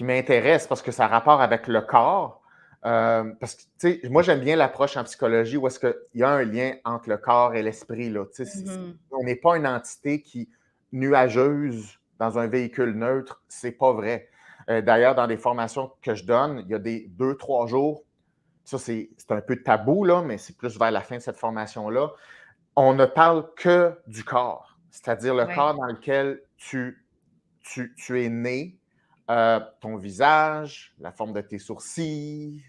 m'intéresse parce que ça a rapport avec le corps. Parce que, tu sais, moi, j'aime bien l'approche en psychologie où est-ce qu'il y a un lien entre le corps et l'esprit, là. Tu sais, Mmh. on n'est pas une entité qui nuageuse dans un véhicule neutre, c'est pas vrai. D'ailleurs, dans des formations que je donne, il y a des 2, 3 jours, ça, c'est un peu tabou, là, mais c'est plus vers la fin de cette formation-là. On ne parle que du corps, c'est-à-dire le Ouais. corps dans lequel tu es né, ton visage, la forme de tes sourcils,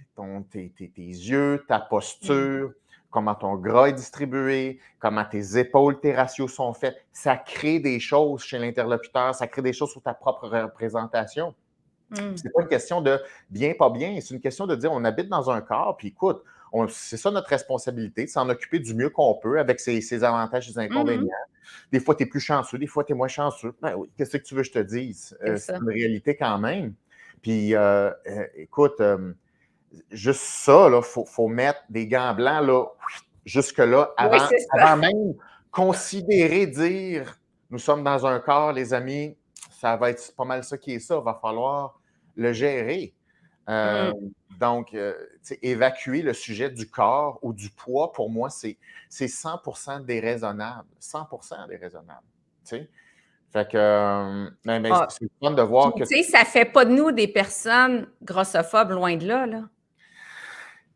tes yeux, ta Mmh. posture, comment ton gras est distribué, comment tes épaules, tes ratios sont faits. Ça crée des choses chez l'interlocuteur, ça crée des choses sur ta propre représentation. Mmh. C'est pas une question de bien, pas bien, c'est une question de dire on habite dans un corps, puis écoute, c'est ça notre responsabilité, de s'en occuper du mieux qu'on peut avec ses avantages et ses Mmh. inconvénients. Des fois, tu es plus chanceux, des fois, tu es moins chanceux. Ben oui, qu'est-ce que tu veux que je te dise? C'est C'est ça. une réalité quand même. Puis, écoute, juste ça, il faut mettre des gants blancs là, jusque-là, Oui, avant, c'est ça. avant même considérer, dire nous sommes dans un corps, les amis, ça va être pas mal ça qui est ça, il va falloir le gérer. Euh, Mmh. donc, évacuer le sujet du corps ou du poids, pour moi, c'est 100% déraisonnable. 100% déraisonnable. Tu sais? Fait que, mais Ah, c'est fun de puis voir que tu sais, ça fait pas de nous des personnes grossophobes, loin de là, là.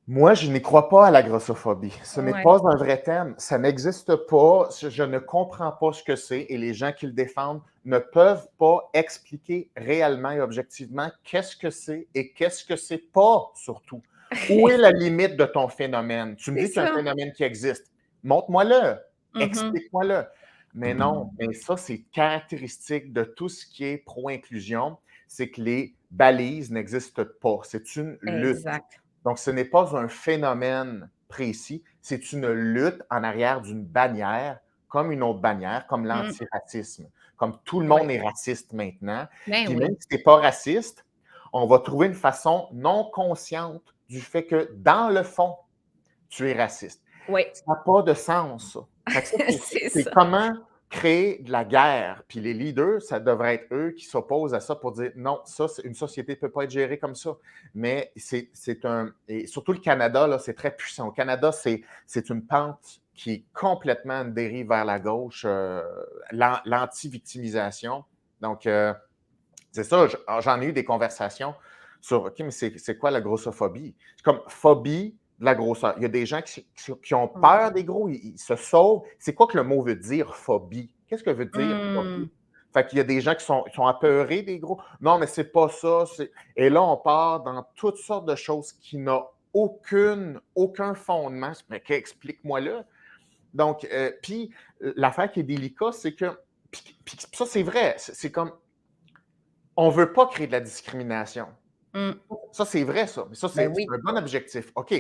moi, je n'y crois pas à la grossophobie. Ce n'est Ouais. pas un vrai thème. Ça n'existe pas. Je ne comprends pas ce que c'est et les gens qui le défendent ne peuvent pas expliquer réellement et objectivement qu'est-ce que c'est et qu'est-ce que c'est pas, surtout. Où est la limite de ton phénomène? Tu me C'est dis qu'il y a un ça. phénomène qui existe. Montre-moi-le. Mmh. Explique-moi-le. Mais non, mais ça, c'est caractéristique de tout ce qui est pro-inclusion, c'est que les balises n'existent pas. C'est une lutte. Exact. Donc, ce n'est pas un phénomène précis, c'est une lutte en arrière d'une bannière, comme une autre bannière, comme Mmh. l'antiracisme. Comme tout le Oui. monde est raciste maintenant, Ben puis même oui. si tu n'es pas raciste, on va trouver une façon non consciente du fait que, dans le fond, tu es raciste. Oui. Ça n'a pas de sens, ça. Fait que ça, C'est c'est ça. comment créer de la guerre. Puis les leaders, ça devrait être eux qui s'opposent à ça pour dire non, ça, une société ne peut pas être gérée comme ça. Mais c'est un. Et surtout le Canada, là, c'est très puissant. Au Canada, c'est une pente qui est complètement une dérive vers la gauche, l'anti-victimisation. Donc, c'est ça, j'en ai eu des conversations sur OK, mais c'est quoi la grossophobie? C'est comme phobie de la grosseur. Il y a des gens qui ont Mmh. peur des gros, ils se sauvent. C'est quoi que le mot veut dire, phobie? Qu'est-ce que veut dire phobie? Mmh. Fait qu'il y a des gens qui sont apeurés des gros. Non, mais c'est pas ça. Et là, on part dans toutes sortes de choses qui n'ont aucun fondement. Mais explique-moi-le. Donc, puis l'affaire qui est délicate, c'est que, puis ça, c'est vrai. C'est comme, on ne veut pas créer de la discrimination. Mmh. Ça, c'est vrai, ça. Mais ça, Ben c'est oui. un bon objectif. OK.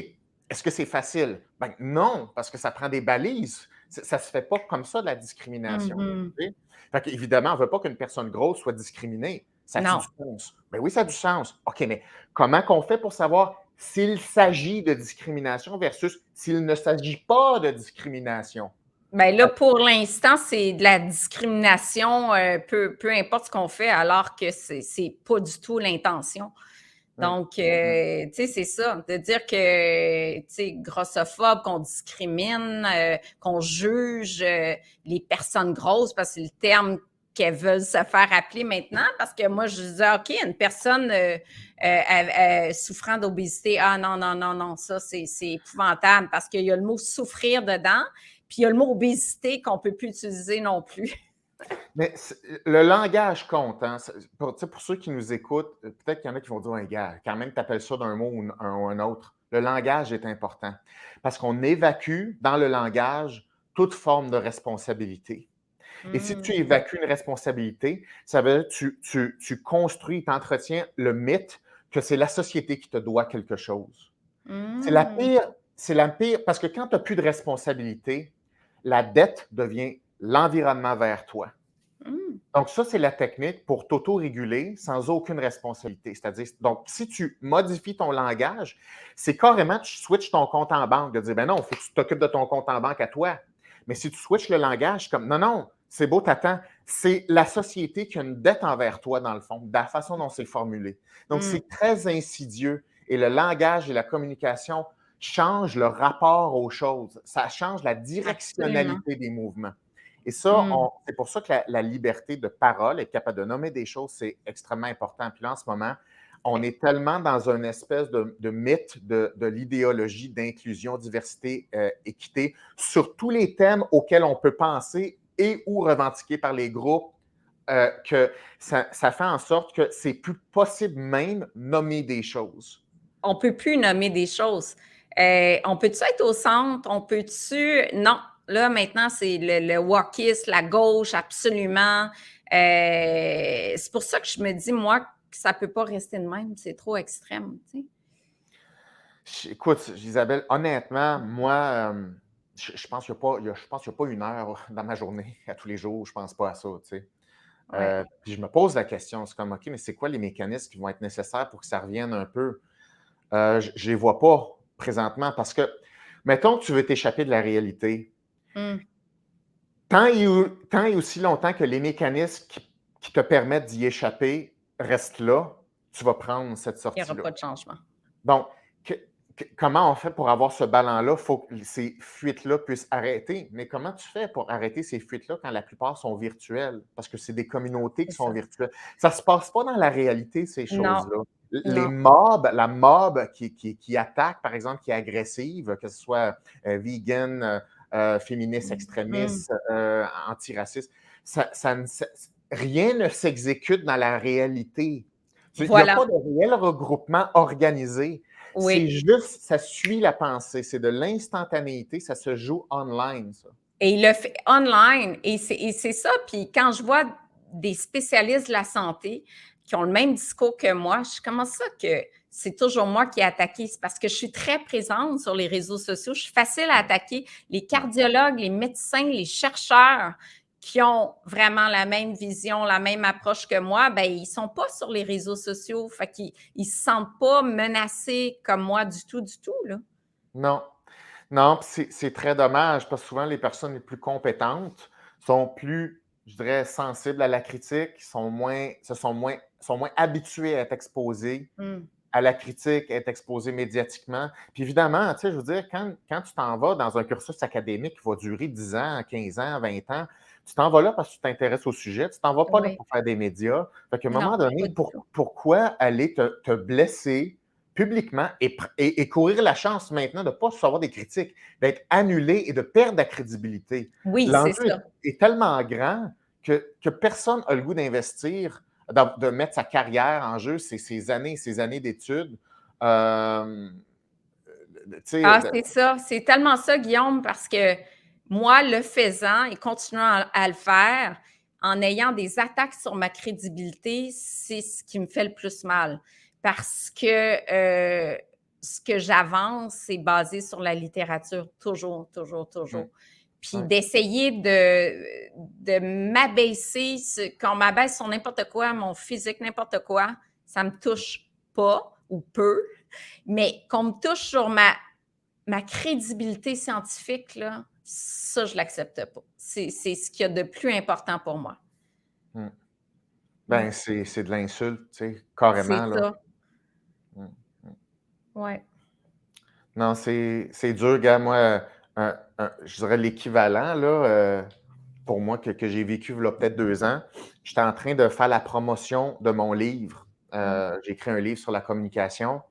Est-ce que c'est facile? Ben non, parce que ça prend des balises. Ça ne se fait pas comme ça, de la discrimination. Mmh. Tu sais? Fait qu'évidemment, on ne veut pas qu'une personne grosse soit discriminée. Ça a-tu Non. du sens? Ben oui, ça a du sens. OK, mais comment qu'on fait pour savoir s'il s'agit de discrimination versus s'il ne s'agit pas de discrimination? Ben là, pour l'instant, c'est de la discrimination, peu importe ce qu'on fait, alors que c'est pas du tout l'intention. Hum, Donc, hum, tu sais, c'est ça, de dire que, tu sais, grossophobe, qu'on discrimine, qu'on juge les personnes grosses, parce que c'est le terme qu'elles veulent se faire appeler maintenant, parce que moi, je disais, OK, une personne souffrant d'obésité, ah non, non, non, non, ça, c'est épouvantable, parce qu'il y a le mot souffrir dedans, puis il y a le mot obésité qu'on ne peut plus utiliser non plus. Mais le langage compte. Hein. Pour ceux qui nous écoutent, peut-être qu'il y en a qui vont dire un gars, quand même, tu appelles ça d'un mot ou un autre. le langage est important parce qu'on évacue dans le langage toute forme de responsabilité. Et si tu Mmh. évacues une responsabilité, ça veut dire que tu construis, tu entretiens le mythe que c'est la société qui te doit quelque chose. C'est la Mmh. pire, c'est la pire, parce que quand tu n'as plus de responsabilité, la dette devient l'environnement vers toi. Mmh. Donc, ça, c'est la technique pour t'auto-réguler sans aucune responsabilité. C'est-à-dire, donc, si tu modifies ton langage, c'est carrément, tu switches ton compte en banque, de dire, ben non, il faut que tu t'occupes de ton compte en banque à toi. Mais si tu switches le langage, comme, non, non, c'est beau, t'attends. C'est la société qui a une dette envers toi, dans le fond, de la façon dont c'est formulé. Donc, Mmh. c'est très insidieux. Et le langage et la communication changent le rapport aux choses. Ça change la Absolument. directionnalité des mouvements. Et ça, Mmh. c'est pour ça que la liberté de parole, être capable de nommer des choses, c'est extrêmement important. Puis là, en ce moment, on Ouais. est tellement dans une espèce de mythe de l'idéologie d'inclusion, diversité, équité, sur tous les thèmes auxquels on peut penser et ou revendiquer par les groupes, que ça fait en sorte que c'est plus possible même nommer des choses. On peut plus nommer des choses. On peut-tu être au centre? On peut-tu non, là, maintenant, c'est le wokisme, la gauche, absolument. C'est pour ça que je me dis, moi, que ça peut pas rester de même, c'est trop extrême, tu sais? Écoute, Isabelle, honnêtement, moi, je pense qu'il n'y a pas, je pense qu'il y a pas une heure dans ma journée, à tous les jours, je pense pas à ça, tu sais. Ouais. Puis je me pose la question, c'est comme, OK, mais c'est quoi les mécanismes qui vont être nécessaires pour que ça revienne un peu? Je ne les vois pas présentement parce que, mettons que tu veux t'échapper de la réalité, Mmh. tant et aussi longtemps que les mécanismes qui te permettent d'y échapper restent là, tu vas prendre cette Il y aura sortie-là. pas de changement. Bon, que comment on fait pour avoir ce ballon-là? Il faut que ces fuites-là puissent arrêter. Mais comment tu fais pour arrêter ces fuites-là quand la plupart sont virtuelles? Parce que c'est des communautés C'est qui sont ça. virtuelles. Ça ne se passe pas dans la réalité, ces Non, choses-là. Les non. mobs, la mob qui attaque, par exemple, qui est agressive, que ce soit vegan, féministe, Mmh. extrémiste, antiraciste, rien ne s'exécute dans la réalité. Il n'y a Voilà, pas de réel regroupement organisé. C'est oui. juste, ça suit la pensée. C'est de l'instantanéité. Ça se joue online, ça. Et il le fait online et c'est ça. Puis quand je vois des spécialistes de la santé qui ont le même discours que moi, je suis comment ça que c'est toujours moi qui ai attaqué? C'est parce que je suis très présente sur les réseaux sociaux. Je suis facile à attaquer. Les Ouais. cardiologues, les médecins, les chercheurs qui ont vraiment la même vision, la même approche que moi, ben ils sont pas sur les réseaux sociaux. Fait qu'ils ils se sentent pas menacés comme moi du tout, là. Non. Non, puis c'est très dommage parce que souvent, les personnes les plus compétentes sont plus, je dirais, sensibles à la critique, sont moins habituées à être exposées Mmh. à la critique, à être exposées médiatiquement. Puis évidemment, tu sais, je veux dire, quand tu t'en vas dans un cursus académique qui va durer 10 ans, 15 ans, 20 ans, tu t'en vas là parce que tu t'intéresses au sujet, tu t'en vas pas là Oui. pour faire des médias. Fait qu'à un Non, moment pas donné, du tout. pourquoi aller te blesser publiquement et courir la chance maintenant de ne pas recevoir des critiques, d'être annulé et de perdre la crédibilité? Oui, c'est L'enjeu ça. est tellement grand que personne n'a le goût d'investir, de mettre sa carrière en jeu, ses années d'études. Tu sais, Ah, c'est ça, c'est tellement ça, Guillaume, parce que moi, le faisant et continuant à le faire, en ayant des attaques sur ma crédibilité, c'est ce qui me fait le plus mal. Parce que ce que j'avance, c'est basé sur la littérature, toujours, toujours, mmh, toujours. Puis ouais, d'essayer de m'abaisser, qu'on m'abaisse sur n'importe quoi, mon physique, n'importe quoi, ça me touche pas ou peu, mais qu'on me touche sur ma crédibilité scientifique, là, ça, je l'accepte pas. C'est ce qu'il y a de plus important pour moi. mmh. Mmh. Ben, c'est de l'insulte, tu sais, C'est carrément, là. ça. Mmh, mmh. Ouais. Non, c'est dur, gars. Moi, je dirais l'équivalent, là, pour moi, que j'ai vécu il y a peut-être 2 ans, j'étais en train de faire la promotion de mon livre. Mmh. J'ai écrit un livre sur la communication,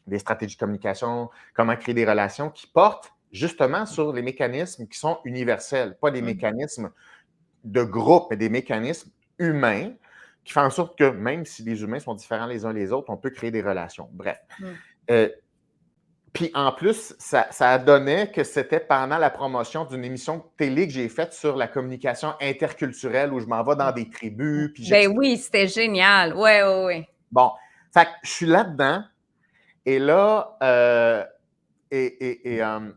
des stratégies de communication, comment créer des relations qui portent justement sur les mécanismes qui sont universels, pas des Mmh. mécanismes de groupe, mais des mécanismes humains qui font en sorte que même si les humains sont différents les uns les autres, on peut créer des relations. Bref. Mmh. Euh, Puis en plus, ça a donné que c'était pendant la promotion d'une émission de télé que j'ai faite sur la communication interculturelle où je m'en vais dans des tribus, puis Ben j'explique. oui, c'était génial. Ouais, ouais, ouais. Bon, fait que je suis là-dedans et là,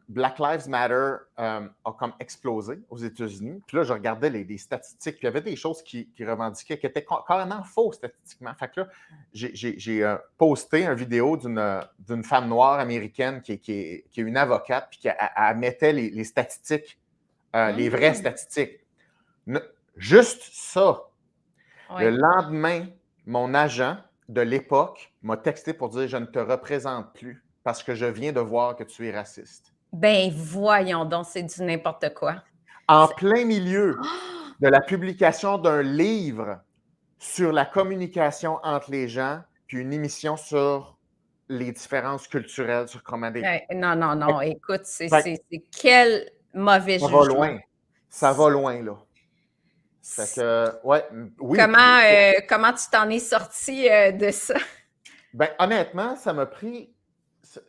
Black Lives Matter a comme explosé aux États-Unis. Puis là, je regardais les statistiques, puis il y avait des choses qui revendiquaient, qui étaient carrément fausses statistiquement. Fait que là, j'ai posté une vidéo d'une femme noire américaine qui est une avocate, puis elle mettait les statistiques, les vraies Mmh. statistiques. Ne- Juste ça. Le Ouais. lendemain, mon agent de l'époque m'a texté pour dire: «Je ne te représente plus parce que je viens de voir que tu es raciste». Ben voyons donc, c'est du n'importe quoi. En C'est plein milieu Ah! de la publication d'un livre sur la communication entre les gens, puis une émission sur les différences culturelles, sur comment des Non, non, fait non, écoute, c'est fait c'est c'est quel mauvais ça va jugement. loin. Ça C va loin, là. Fait c que ouais, oui, puis comment, comment tu t'en es sorti, de ça? ben, honnêtement, ça m'a pris ça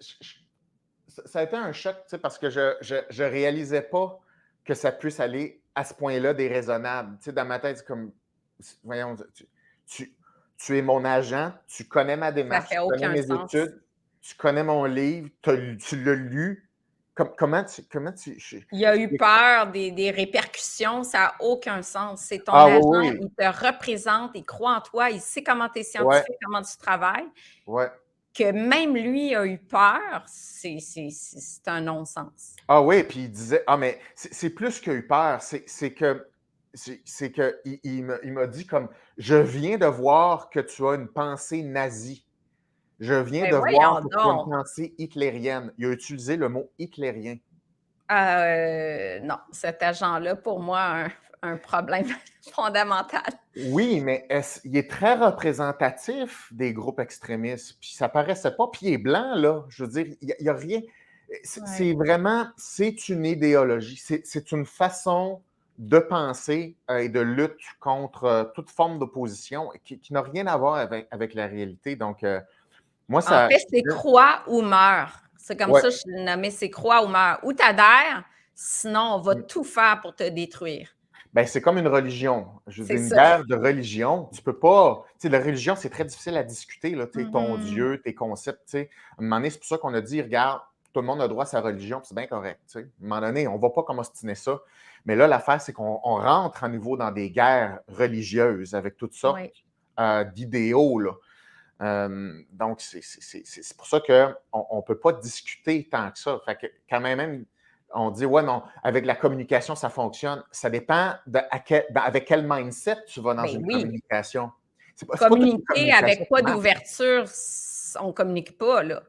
ça a été un choc, tu sais, parce que je réalisais pas que ça puisse aller à ce point-là déraisonnable. Tu sais, dans ma tête, c'est comme, voyons, tu tu es mon agent, tu connais ma Ça démarche, fait tu connais aucun mes sens. études, tu connais mon livre, tu l'as lu. Comment tu Il y a eu je peur des répercussions, ça a aucun sens. C'est ton ah agent, oui, oui, il te représente, il croit en toi, il sait comment tu es ouais, scientifique, comment tu travailles, ouais. que même lui a eu peur, c'est un non-sens. Ah oui, puis il disait ah mais c'est plus qu'il a eu peur, c'est que il m'a dit comme: «Je viens de voir que tu as une pensée nazie. Je viens Ben de voir voyons que tu as une donc! pensée hitlérienne». Il a utilisé le mot hitlérien. Non, cet agent-là, pour moi, a un problème fondamental. Oui, mais il est très représentatif des groupes extrémistes, puis ça paraissait pas, puis il est blanc, là. Je veux dire, il y a rien c'est Ouais. vraiment c'est une idéologie, c'est une façon de penser, et de lutte contre, toute forme d'opposition qui n'a rien à voir avec la réalité donc moi En ça fait, c'est crois ou meurs. C'est comme ouais, ça que je l'ai nommé, c'est crois ou meurs. Ou tu adhères, sinon on va mmh. tout faire pour te détruire. Ben, c'est comme une religion. Je veux C'est dire, une ça. guerre de religion, tu peux pas tu sais, la religion, c'est très difficile à discuter, là, tu sais, ton Mmh. Dieu, tes concepts, tu sais. À un moment donné, c'est pour ça qu'on a dit: «Regarde, tout le monde a droit à sa religion, puis c'est bien correct», tu sais. À un moment donné, on va pas comme ostiner ça. Mais là, l'affaire, c'est qu'on rentre à nouveau dans des guerres religieuses avec toutes sortes, Oui. d'idéaux, là. Donc c'est pour ça qu'on peut pas discuter tant que ça. Fait que quand même on dit: «Ouais, non, avec la communication, ça fonctionne». Ça dépend avec quel mindset tu vas dans Ben une oui. communication. C'est pas toutes les Communiquer communications avec qui pas marchent. d'ouverture, on communique pas, là.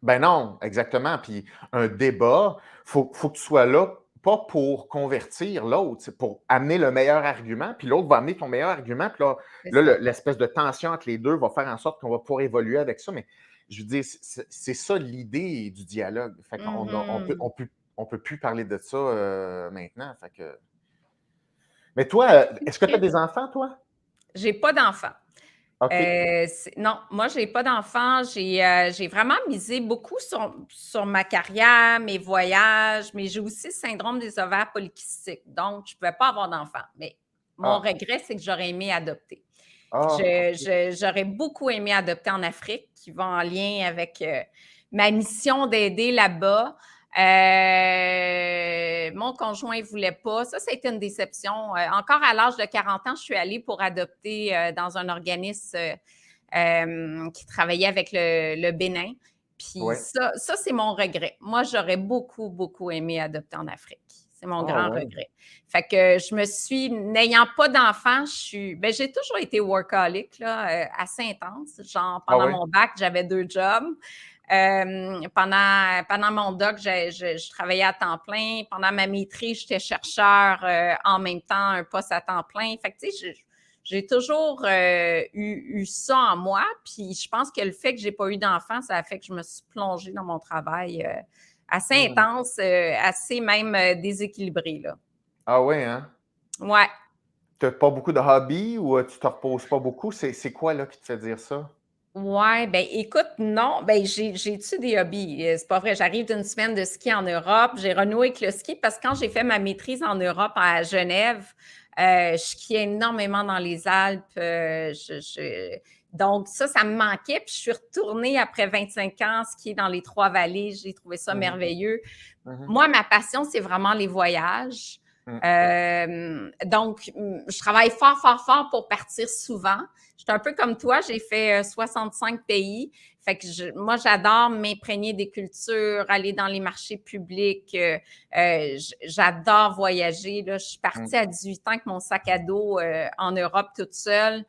Ben non, exactement. Puis un débat, faut que tu sois là, pas pour convertir l'autre, c'est pour amener le meilleur argument, puis l'autre va amener ton meilleur argument, puis C'est là ça. l'espèce de tension entre les 2 va faire en sorte qu'on va pouvoir évoluer avec ça. Mais je veux dire, c'est ça l'idée du dialogue. Fait qu'on a Mmh. on peut plus parler de ça, maintenant. Fait que mais toi, est-ce que tu as OK. des enfants, toi? J'ai pas d'enfant. OK. Non, moi, j'ai pas d'enfant. J'ai vraiment misé beaucoup sur ma carrière, mes voyages, mais j'ai aussi le syndrome des ovaires polykystiques, donc je pouvais pas avoir d'enfant. Mais mon Ah. regret, c'est que j'aurais aimé adopter. Ah, OK. J'aurais beaucoup aimé adopter en Afrique, qui va en lien avec, ma mission d'aider là-bas. Mon conjoint voulait pas. Ça a été une déception. Encore à l'âge de 40 ans, je suis allée pour adopter, dans un organisme, qui travaillait avec le Bénin. Puis Ouais. ça, c'est mon regret. Moi, j'aurais beaucoup, beaucoup aimé adopter en Afrique. C'est mon Ah grand ouais. regret. Fait que je me suis n'ayant pas d'enfant, j'ai toujours été workaholic là, assez intense. Genre Ah pendant ouais? mon bac, j'avais 2 jobs. Pendant mon doc, je travaillais à temps plein. Pendant ma maîtrise, j'étais chercheur, en même temps, un poste à temps plein. Fait que tu sais, j'ai toujours, eu ça en moi, puis je pense que le fait que j'ai pas eu d'enfant, ça a fait que je me suis plongée dans mon travail, assez Mmh. intense, assez même, déséquilibré, là. Ah ouais, hein? Ouais. Tu as pas beaucoup de hobbies ou, tu te reposes pas beaucoup? C'est quoi là qui te fait dire ça? Ouais, ben écoute, non, ben j'ai-tu des hobbies? C'est pas vrai, j'arrive d'une semaine de ski en Europe, j'ai renoué avec le ski parce que quand j'ai fait ma maîtrise en Europe à Genève, je skiais énormément dans les Alpes, donc ça me manquait, puis je suis retournée après 25 ans skier dans les Trois-Vallées, j'ai trouvé ça Mhm, merveilleux. mhm, Moi, ma passion, c'est vraiment les voyages. mhm. Donc, je travaille fort, fort, fort pour partir souvent. Je suis un peu comme toi, j'ai fait 65 pays. Fait que moi, j'adore m'imprégner des cultures, aller dans les marchés publics. J'adore voyager. Là. Je suis partie à 18 ans avec mon sac à dos en Europe toute seule.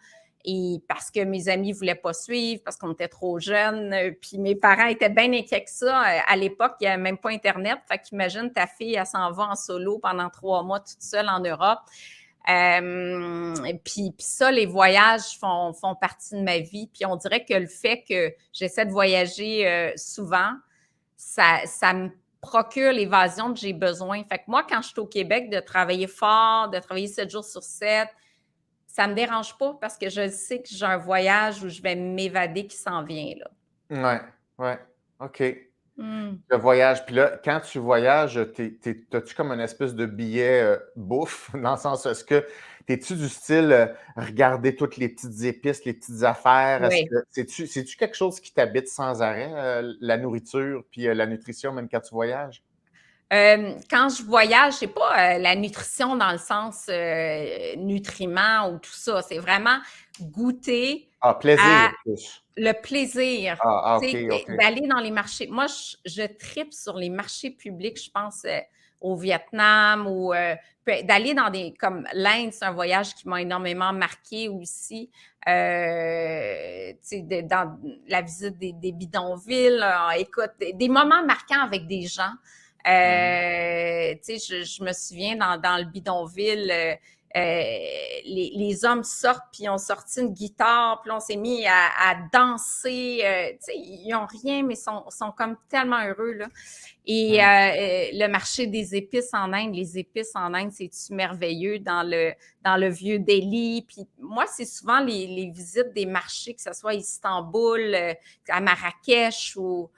Et parce que mes amis ne voulaient pas suivre, parce qu'on était trop jeunes. Puis mes parents étaient bien inquiets que ça. À l'époque, il n'y avait même pas Internet. Fait qu'imagine, ta fille, elle s'en va en solo pendant 3 mois toute seule en Europe. Puis ça, les voyages font partie de ma vie. Puis on dirait que le fait que j'essaie de voyager souvent, ça me procure l'évasion que j'ai besoin. Fait que moi, quand je suis au Québec, de travailler fort, de travailler 7 jours sur 7, ça ne me dérange pas parce que je sais que j'ai un voyage où je vais m'évader qui s'en vient. Là. Ouais, ouais, OK. Mm. Le voyage. Puis là, quand tu voyages, as-tu comme une espèce de billet bouffe, dans le sens, est-ce que t'es-tu du style regarder toutes les petites épices, les petites affaires? Est-ce Oui. que c'est-tu quelque chose qui t'habite sans arrêt, la nourriture puis la nutrition, même quand tu voyages? Quand je voyage, c'est pas la nutrition dans le sens nutriments ou tout ça. C'est vraiment goûter Ah, plaisir à plus. le plaisir, OK, tu sais, OK. d'aller dans les marchés. Moi, je tripe sur les marchés publics, je pense, au Vietnam ou d'aller dans des comme l'Inde, c'est un voyage qui m'a énormément marqué aussi. Tu sais, dans la visite des bidonvilles, écoute, des moments marquants avec des gens. Mhm. Tu sais, je me souviens dans le bidonville, les hommes sortent, puis ont sorti une guitare, puis on s'est mis à danser. Tu sais, ils n'ont rien, mais sont comme tellement heureux. Là. Et Mhm. le marché des épices en Inde, les épices en Inde, c'est-tu merveilleux dans le vieux Delhi. Puis moi, c'est souvent les visites des marchés, que ce soit à Istanbul, à Marrakech ou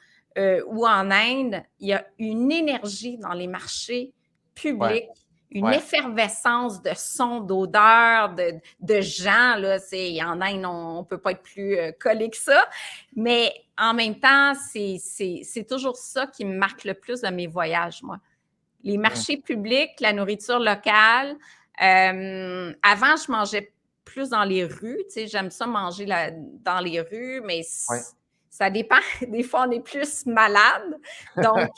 en Inde, il y a une énergie dans les marchés Ouais, publics, une ouais. effervescence de sons, d'odeurs, de gens. Là, en Inde, on ne peut pas être plus collé que ça. Mais en même temps, c'est toujours ça qui me marque le plus de mes voyages, moi. Les Mhm. marchés publics, la nourriture locale. Avant, je mangeais plus dans les rues. Tu sais, j'aime ça manger dans les rues, mais Ouais. ça dépend. Des fois, on est plus malade. Donc,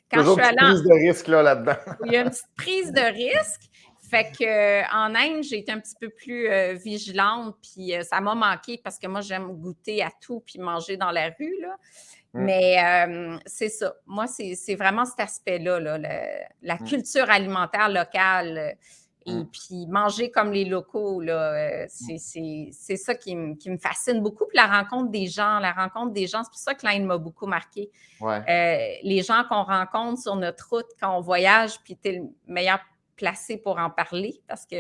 quand je Toujours suis une petite allée prise de risque là, là-dedans. il y a une petite prise de risque. Fait que en Inde, j'ai été un petit peu plus vigilante, puis ça m'a manqué parce que moi, j'aime goûter à tout puis manger dans la rue, là. Mm, Mais c'est ça. Moi, c'est vraiment cet aspect-là, là, la mm, culture alimentaire locale et mm, puis manger comme les locaux, là, mm. c'est ça qui me fascine beaucoup. Puis la rencontre des gens, c'est pour ça que l'Inde m'a beaucoup marqué. Ouais. Les gens qu'on rencontre sur notre route quand on voyage, puis tu es le meilleur placé pour en parler parce que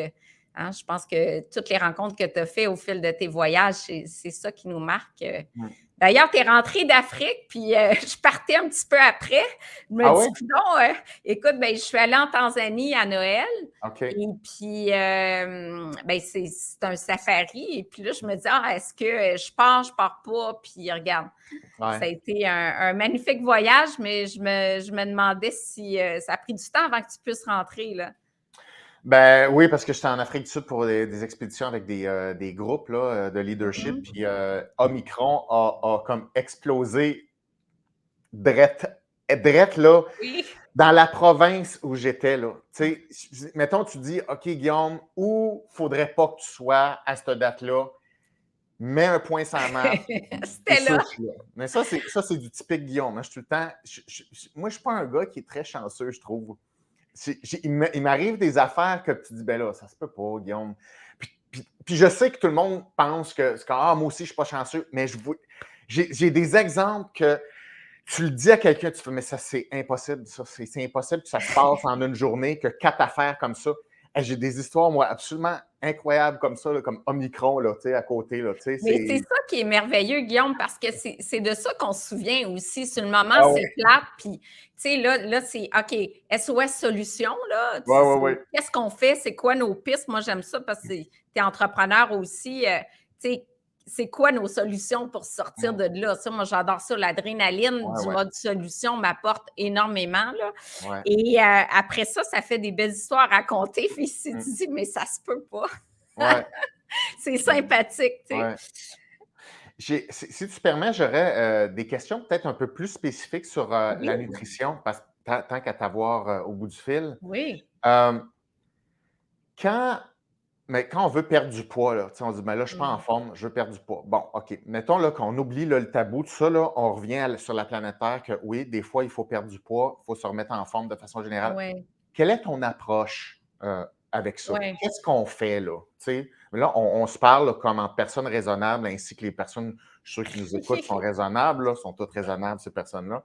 je pense que toutes les rencontres que tu as faites au fil de tes voyages, c'est ça qui nous marque. Mm. D'ailleurs, tu es rentrée d'Afrique, puis je partais un petit peu après. Je me Ah dis, oui? non, écoute, ben, je suis allée en Tanzanie à Noël. OK. Et puis, ben, c'est un safari. Et puis là, je me dis, est-ce que je pars pas? Puis regarde, ça a Ouais. été un magnifique voyage, mais je me demandais si ça a pris du temps avant que tu puisses rentrer, là. Ben oui, parce que j'étais en Afrique du Sud pour des expéditions avec des groupes là, de leadership. Mhm. Puis Omicron a comme explosé drette, drette là, Oui. dans la province où j'étais. Là. Tu sais, mettons, tu dis, OK, Guillaume, où faudrait pas que tu sois à cette date-là? Mets un point sur la map. C'est C'était sûr là. que je suis là. Mais ça, c'est du typique Guillaume. Moi, je suis tout le temps. Moi, je suis pas un gars qui est très chanceux, je trouve. Il m'arrive des affaires que tu dis, ben là, ça se peut pas, Guillaume. Puis je sais que tout le monde pense que moi aussi, je suis pas chanceux, mais j'ai des exemples que tu le dis à quelqu'un, tu fais, mais ça, c'est impossible, ça. C'est impossible que ça se passe en une journée, que 4 affaires comme ça. J'ai des histoires, moi, absolument incroyables comme ça, là, comme Omicron, là, tu sais, à côté, là, tu sais, Mais c'est c'est... ça qui est merveilleux, Guillaume, parce que c'est de ça qu'on se souvient aussi. Sur le moment, Ah c'est ouais, plate, puis, tu sais, là c'est OK, SOS solution, là. ouais, ouais, ouais. Qu'est-ce qu'on fait? C'est quoi nos pistes? Moi, j'aime ça parce que tu es entrepreneur aussi. Tu sais, c'est quoi nos solutions pour sortir Mm. de là? Ça, moi, j'adore ça. L'adrénaline Ouais, du ouais, mode solution m'apporte énormément, là. ouais. Et après ça, ça fait des belles histoires à raconter. Puis si tu Mm. dis, mais ça se peut pas, Ouais, c'est sympathique, tu sais. ouais. Si tu permets, j'aurais des questions peut-être un peu plus spécifiques sur la Oui, nutrition, parce que tant qu'à t'avoir au bout du fil. oui. Euh, quand, mais quand on veut perdre du poids, là, tu sais, on dit, ben là, je suis pas en Mmh. forme, je veux perdre du poids. Bon, OK. Mettons là, qu'on oublie là, le tabou, tout ça, là, on revient sur la planète Terre que oui, des fois, il faut perdre du poids, il faut se remettre en forme de façon générale. Ouais, Quelle est ton approche avec ça? ouais. Qu'est-ce qu'on fait là? Tu sais, là, on se parle là, comme en personnes raisonnables, ainsi que les personnes, je suis sûr qui nous écoutent, sont raisonnables, là, sont toutes raisonnables, ces personnes-là.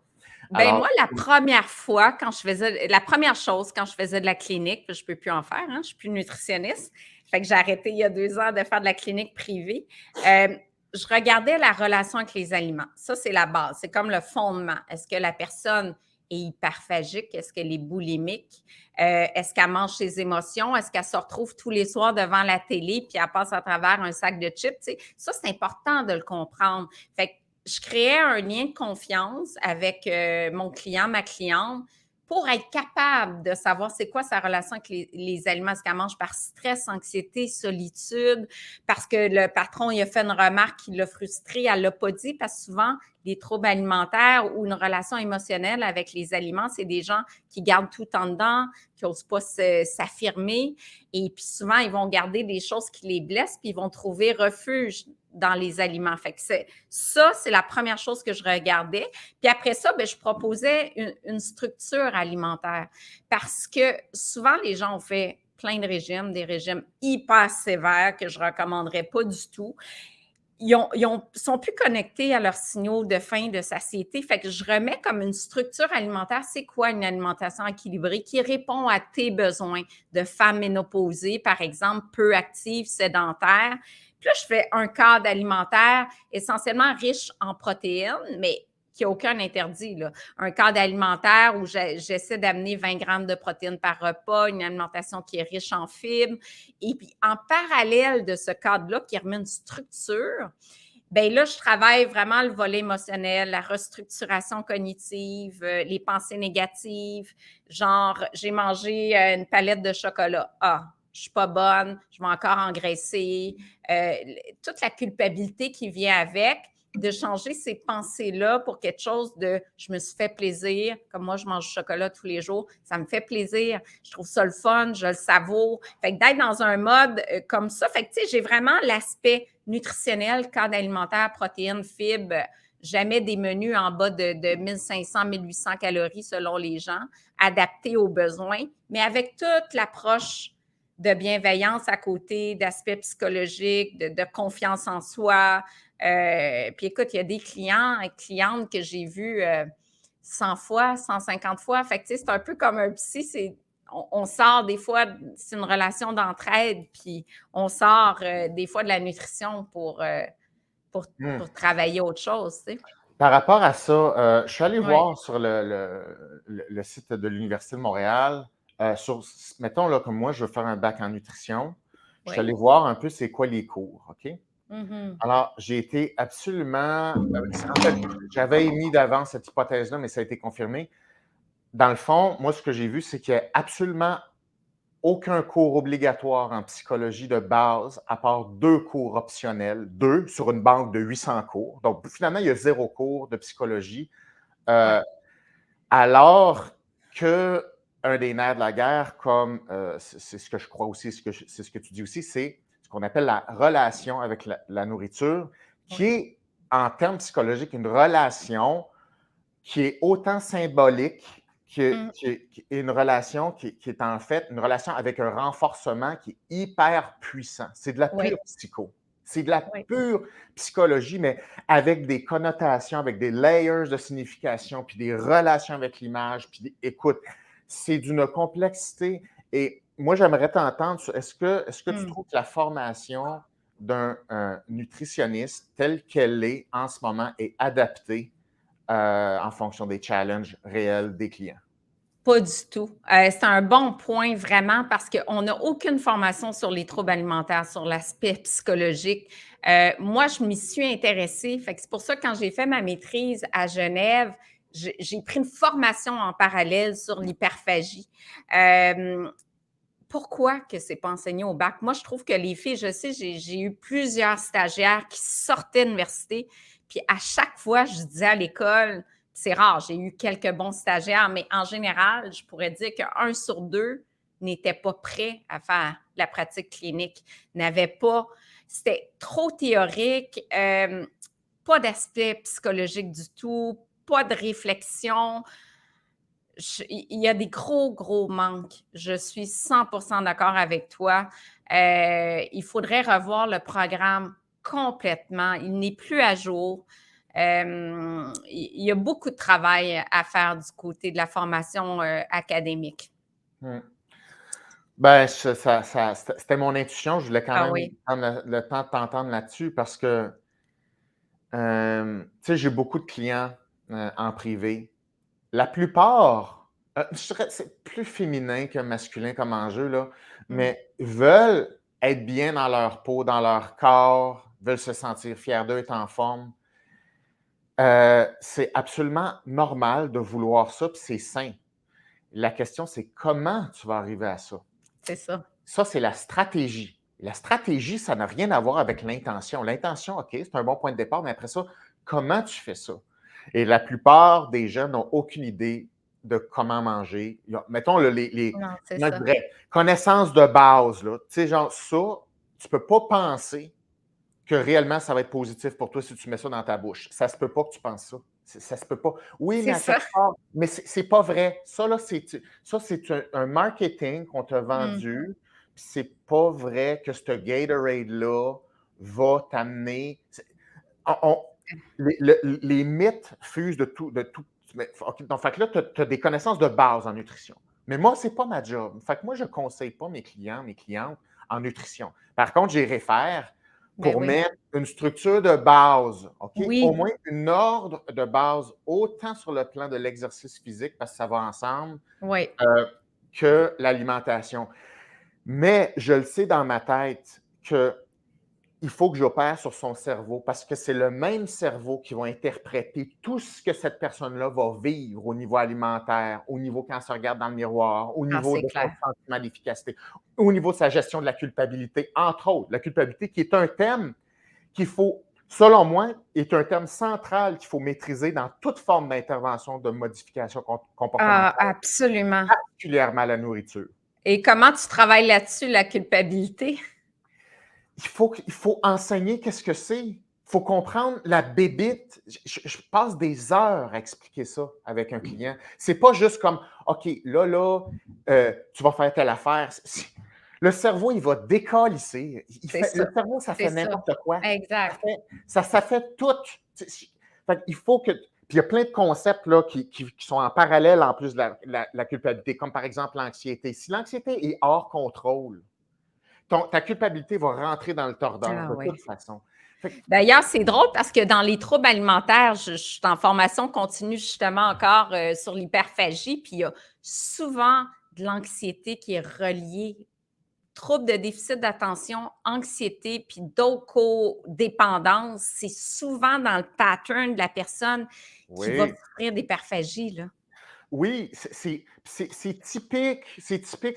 Ben Alors, moi, la première chose quand je faisais de la clinique, puis je peux plus en faire, hein, je suis plus nutritionniste. Fait que j'ai arrêté il y a 2 ans de faire de la clinique privée. Je regardais la relation avec les aliments. Ça, c'est la base. C'est comme le fondement. Est-ce que la personne est hyperphagique? Est-ce qu'elle est boulimique? Est-ce qu'elle mange ses émotions? Est-ce qu'elle se retrouve tous les soirs devant la télé puis elle passe à travers un sac de chips? Tu sais, ça, c'est important de le comprendre. Fait que je créais un lien de confiance avec mon client, ma cliente, pour être capable de savoir c'est quoi sa relation avec les aliments. Est-ce qu'elle mange par stress, anxiété, solitude, parce que le patron il a fait une remarque qui l'a frustrée, elle ne l'a pas dit, parce que souvent, les troubles alimentaires ou une relation émotionnelle avec les aliments, c'est des gens qui gardent tout en dedans, qui n'osent pas s'affirmer. Et puis souvent, ils vont garder des choses qui les blessent, puis ils vont trouver refuge dans les aliments. Fait que ça, c'est la première chose que je regardais. Puis après ça, bien, je proposais une structure alimentaire parce que souvent, les gens ont fait plein de régimes, des régimes hyper sévères que je ne recommanderais pas du tout. Sont plus connectés à leurs signaux de faim, de satiété. Fait que je remets comme une structure alimentaire. C'est quoi une alimentation équilibrée qui répond à tes besoins de femme ménopausée, par exemple, peu active, sédentaire. Puis là, je fais un cadre alimentaire essentiellement riche en protéines, mais qui n'a aucun interdit, là. Un cadre alimentaire où j'essaie d'amener 20 grammes de protéines par repas, une alimentation qui est riche en fibres. Et puis, en parallèle de ce cadre-là, qui remet une structure, bien là, je travaille vraiment le volet émotionnel, la restructuration cognitive, les pensées négatives, genre, j'ai mangé une palette de chocolat. Ah, je suis pas bonne, je vais encore engraisser. Euh, Toute la culpabilité qui vient avec, de changer ces pensées-là pour quelque chose de je me suis fait plaisir, comme moi je mange du chocolat tous les jours, ça me fait plaisir, je trouve ça le fun, je le savoure. Fait que d'être dans un mode comme ça, fait que tu sais, j'ai vraiment l'aspect nutritionnel, cadre alimentaire, protéines, fibres, jamais des menus en bas de 1500, 1800 calories selon les gens, adaptés aux besoins, mais avec toute l'approche de bienveillance à côté, d'aspect psychologique, de confiance en soi. Puis écoute, il y a des clients et clientes que j'ai vus 100 fois, 150 fois. Fait que, tu sais, c'est un peu comme un psy. On sort des fois, c'est une relation d'entraide, puis on sort des fois de la nutrition pour, hmm. pour travailler autre chose, tu sais. Par rapport à ça, je suis allé Oui, voir sur le site de l'Université de Montréal, mettons là, comme moi, je veux faire un bac en nutrition. Je suis allé oui. voir un peu c'est quoi les cours, OK? Mhm. Alors, j'ai été absolument, en fait, j'avais émis d'avance cette hypothèse-là, mais ça a été confirmé. Dans le fond, moi, ce que j'ai vu, c'est qu'il y a absolument aucun cours obligatoire en psychologie de base, à part 2 cours optionnels, 2 sur une banque de 800 cours. Donc, finalement, il y a 0 cours de psychologie. Ouais, Euh, alors que un des nerfs de la guerre, comme c'est ce que je crois aussi, c'est ce que tu dis aussi, c'est ce qu'on appelle la relation avec la nourriture, qui ouais. est, en termes psychologiques, une relation qui est autant symbolique Mm, qui est une relation qui est en fait une relation avec un renforcement qui est hyper puissant. C'est de la oui, pure psycho. C'est de la oui, pure psychologie, mais avec des connotations, avec des layers de signification, puis des relations avec l'image. Puis écoute, c'est d'une complexité Et moi, j'aimerais t'entendre sur est-ce que tu Mmh. trouves que la formation d'un nutritionniste telle qu'elle est en ce moment est adaptée en fonction des challenges réels des clients? Pas du tout. C'est un bon point vraiment parce qu'on n'a aucune formation sur les troubles alimentaires, sur l'aspect psychologique. Moi, je m'y suis intéressée. Fait que c'est pour ça que quand j'ai fait ma maîtrise à Genève, j'ai pris une formation en parallèle sur l'hyperphagie. Pourquoi que c'est pas enseigné au bac? Moi, je trouve que les filles, je sais, j'ai eu plusieurs stagiaires qui sortaient de l'université, puis à chaque fois, je disais à l'école, c'est rare, j'ai eu quelques bons stagiaires, mais en général, je pourrais dire qu'un sur deux n'était pas prêt à faire la pratique clinique, n'avait pas, c'était trop théorique, pas d'aspect psychologique du tout, pas de réflexion, il y a des gros, gros manques. Je suis 100% d'accord avec toi. Il faudrait revoir le programme complètement. Il n'est plus à jour. Il y a beaucoup de travail à faire du côté de la formation académique. Hmm. Ben, c'était mon intuition. Je voulais quand Ah même oui. prendre le temps de t'entendre là-dessus parce que, tu sais, j'ai beaucoup de clients en privé. La plupart, je dirais que c'est plus féminin que masculin comme enjeu, là, Mm. mais veulent être bien dans leur peau, dans leur corps, veulent se sentir fiers d'eux, être en forme. C'est absolument normal de vouloir ça, puis c'est sain. La question, c'est comment tu vas arriver à ça? C'est ça. Ça, c'est la stratégie. La stratégie, ça n'a rien à voir avec l'intention. L'intention, OK, c'est un bon point de départ, mais après ça, comment tu fais ça? Et la plupart des gens n'ont aucune idée de comment manger. Mettons, là, Non, c'est comment je ça. dirais, connaissances de base, là. Tu sais, genre, ça, tu ne peux pas penser que réellement ça va être positif pour toi si tu mets ça dans ta bouche. Ça se peut pas que tu penses ça. Ça se peut pas. Oui, mais C'est à ça. quelque part, mais c'est pas vrai. Ça, là, c'est un marketing qu'on t'a Mm. vendu. Puis c'est pas vrai que ce Gatorade-là va t'amener. on- on- les mythes fusent de tout. OK, donc, fait que là, tu as des connaissances de base en nutrition. Mais moi, c'est pas ma job. Fait que moi, je ne conseille pas mes clients, mes clientes en nutrition. Par contre, j'y réfère Ben pour oui. mettre une structure de base, OK? Au Oui, moins une ordre de base, autant sur le plan de l'exercice physique, parce que ça va ensemble, oui. euh, que l'alimentation. Mais je le sais dans ma tête que il faut que j'opère sur son cerveau parce que c'est le même cerveau qui va interpréter tout ce que cette personne-là va vivre au niveau alimentaire, au niveau quand elle se regarde dans le miroir, au Ah, niveau c'est de son clair. sentiment d'efficacité, au niveau de sa gestion de la culpabilité, entre autres. La culpabilité qui est un thème qu'il faut, selon moi, est un thème central qu'il faut maîtriser dans toute forme d'intervention de modification Ah, comportementale, absolument. particulièrement la nourriture. Et comment tu travailles là-dessus, la culpabilité? Il faut enseigner qu'est-ce que c'est. Il faut comprendre la bébite. Je passe des heures à expliquer ça avec un client. C'est pas juste comme, OK, là, tu vas faire telle affaire. Le cerveau, il va décalisser. C'est ça. Le cerveau, ça C'est fait ça. n'importe quoi. Ça Exact. fait, ça fait tout. Fait il faut que. Puis il y a plein de concepts là, qui sont en parallèle en plus de la culpabilité, comme par exemple l'anxiété. Si l'anxiété est hors contrôle, ta culpabilité va rentrer dans le tordeur Ah de oui. toute façon. Fait que D'ailleurs, c'est drôle parce que dans les troubles alimentaires, je suis en formation continue justement encore sur l'hyperphagie, puis il y a souvent de l'anxiété qui est reliée. Troubles de déficit d'attention, anxiété, puis d'autres codépendances, c'est souvent dans le pattern de la personne qui va oui, souffrir d'hyperphagie, là. oui, c'est typique,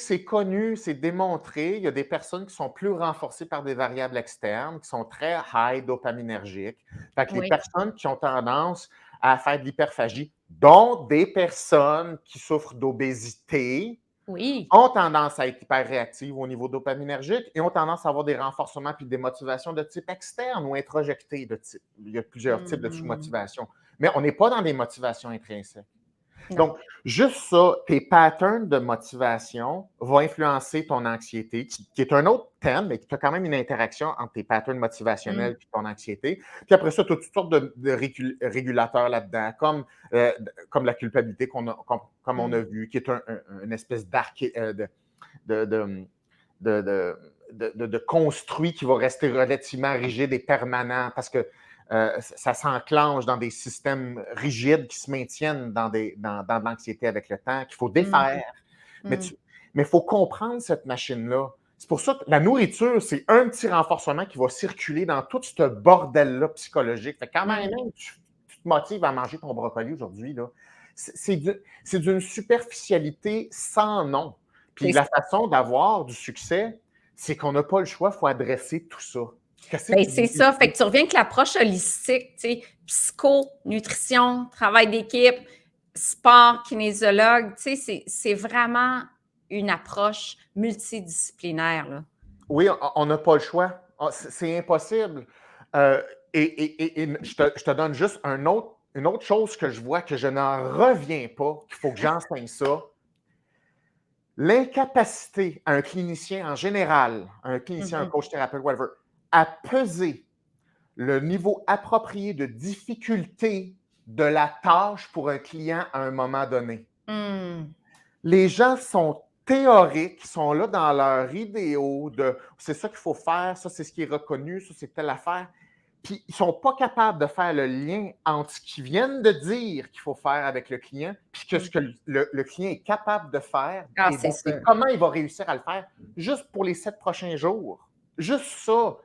c'est connu, c'est démontré. Il y a des personnes qui sont plus renforcées par des variables externes, qui sont très high dopaminergiques. Fait que les Oui, personnes qui ont tendance à faire de l'hyperphagie, dont des personnes qui souffrent d'obésité, oui. ont tendance à être hyper réactives au niveau dopaminergique et ont tendance à avoir des renforcements puis des motivations de type externe ou introjecté de type. Il y a plusieurs types de Mhm. sous-motivations. Mais on n'est pas dans des motivations intrinsèques. Non. Donc, juste ça, tes patterns de motivation vont influencer ton anxiété, qui est un autre thème, mais qui a quand même une interaction entre tes patterns Mm. motivationnels et ton anxiété. Puis après ça, tu as toutes sortes de régulateurs là-dedans, comme la culpabilité comme on a Mm. vu, qui est une espèce de, de, de construit qui va rester relativement rigide et permanent parce que ça s'enclenche dans des systèmes rigides qui se maintiennent dans l'anxiété avec le temps, qu'il faut Mm. défaire. Mais Mm. il faut comprendre cette machine-là. C'est pour ça que la nourriture, c'est un petit renforcement qui va circuler dans tout ce bordel-là psychologique. Fait que quand même, tu te motives à manger ton brocoli aujourd'hui, là, c'est d'une superficialité sans nom. Puis la façon d'avoir du succès, c'est qu'on n'a pas le choix, il faut adresser tout ça. Ben, c'est ça. Fait que tu reviens avec l'approche holistique, tu sais, psycho, nutrition, travail d'équipe, sport, kinésiologue, tu sais, c'est vraiment une approche multidisciplinaire, là. Oui, on n'a pas le choix. C'est impossible. Et je te donne juste une autre chose que je vois que je n'en reviens pas, qu'il faut que j'enseigne ça. L'incapacité à un clinicien en général, un clinicien, un coach thérapeute, whatever, à peser le niveau approprié de difficulté de la tâche pour un client à un moment donné. Mm. Les gens sont théoriques, sont là dans leur idéaux de c'est ça qu'il faut faire, ça c'est ce qui est reconnu, ça c'est telle affaire. Puis ils ne sont pas capables de faire le lien entre ce qu'ils viennent de dire qu'il faut faire avec le client, puis que ce que le client est capable de faire et comment il va réussir à le faire juste pour les 7 prochains jours. Juste ça.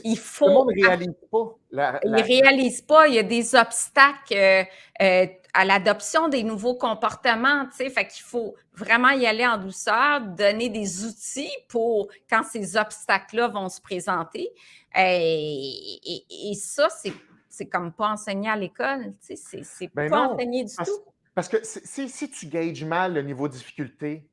Il Le monde faut. ne réalise pas. Ils ne réalisent pas, il y a des obstacles à l'adoption des nouveaux comportements, tu sais, fait qu'il faut vraiment y aller en douceur, donner des outils pour quand ces obstacles-là vont se présenter. Et ça, c'est comme pas enseigné à l'école, tu sais, c'est Ben pas non, enseigné du tout. parce que si tu gages mal le niveau de difficulté,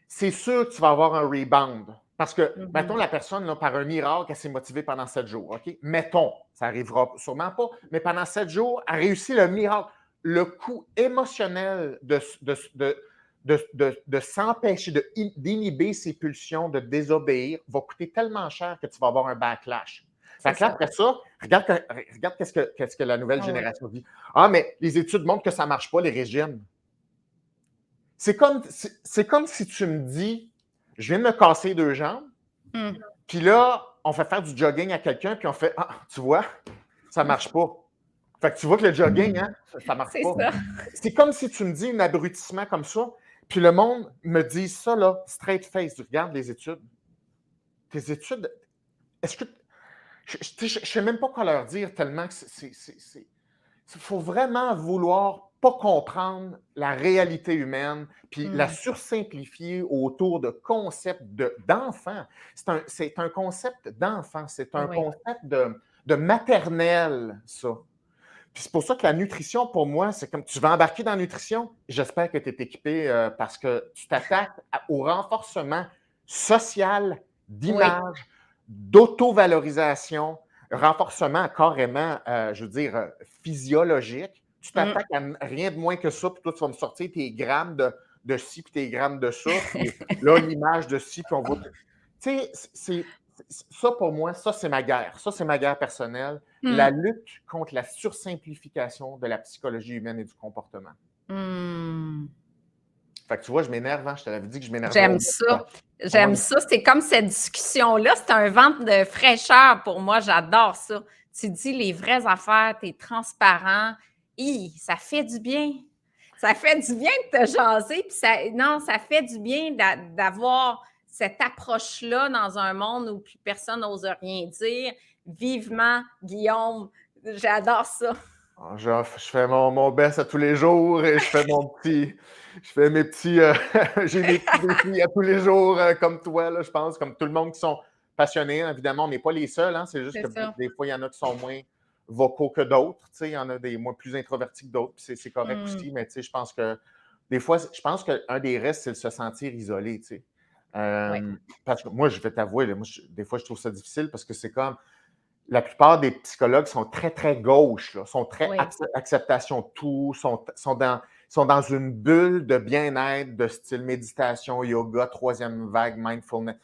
c'est sûr que tu vas avoir un rebound. Parce que, mettons, la personne, là, par un miracle, elle s'est motivée pendant 7 jours. OK? Mettons, ça n'arrivera sûrement pas, mais pendant 7 jours, elle réussit le miracle. Le coût émotionnel de s'empêcher, d'inhiber ses pulsions, de désobéir, va coûter tellement cher que tu vas avoir un backlash. Fait que là, après ça, regarde qu'est-ce que la nouvelle génération dit. Ah, mais les études montrent que ça ne marche pas, les régimes. C'est comme si tu me dis, je viens de me casser 2 jambes, puis là, on fait faire du jogging à quelqu'un, puis on fait, ah, tu vois, ça ne marche pas. Fait que tu vois que le jogging, hein, ça ne marche pas. C'est comme si tu me dis un abrutissement comme ça, puis le monde me dit ça, là, straight face, tu regardes les études. Tes études, est-ce que. Je ne sais même pas quoi leur dire tellement que il faut vraiment vouloir pas comprendre la réalité humaine, puis la sursimplifier autour de concepts d'enfants. C'est un concept d'enfant, c'est un concept de maternelle, ça. Puis c'est pour ça que la nutrition, pour moi, c'est comme tu vas embarquer dans la nutrition, j'espère que tu es équipé parce que tu t'attaques au renforcement social, d'image, d'auto-valorisation, renforcement carrément, je veux dire, physiologique. Tu t'attaques à rien de moins que ça, puis toi, tu vas me sortir tes grammes de ci, puis tes grammes de ça, puis là, l'image de ci, puis on va. Tu sais, ça pour moi, ça, c'est ma guerre. Ça, c'est ma guerre personnelle. La lutte contre la sursimplification de la psychologie humaine et du comportement. Fait que tu vois, je m'énerve, hein? Je te l'avais dit que je m'énerve. J'aime ça. J'aime ça. C'est comme cette discussion-là. C'est un vent de fraîcheur pour moi. J'adore ça. Tu dis les vraies affaires, tu es transparent. Ça fait du bien. Ça fait du bien de te jaser. Puis ça fait du bien d'avoir cette approche-là dans un monde où plus personne n'ose rien dire. Vivement, Guillaume. J'adore ça. Genre, je fais mon best à tous les jours et je fais mes petits, j'ai mes petits défis à tous les jours comme toi, là, je pense, comme tout le monde qui sont passionnés. Évidemment, on n'est pas les seuls, hein, c'est juste que des fois, il y en a qui sont moins vocaux que d'autres, tu sais, il y en a des moins plus introvertis que d'autres, puis c'est correct aussi, mais tu sais, je pense que des fois, je pense qu'un des risques, c'est de se sentir isolé, tu sais. Parce que moi, je vais t'avouer, des fois, je trouve ça difficile parce que c'est comme, la plupart des psychologues sont très, très gauche, là, sont très acceptation de tout, sont dans une bulle de bien-être, de style méditation, yoga, troisième vague, mindfulness.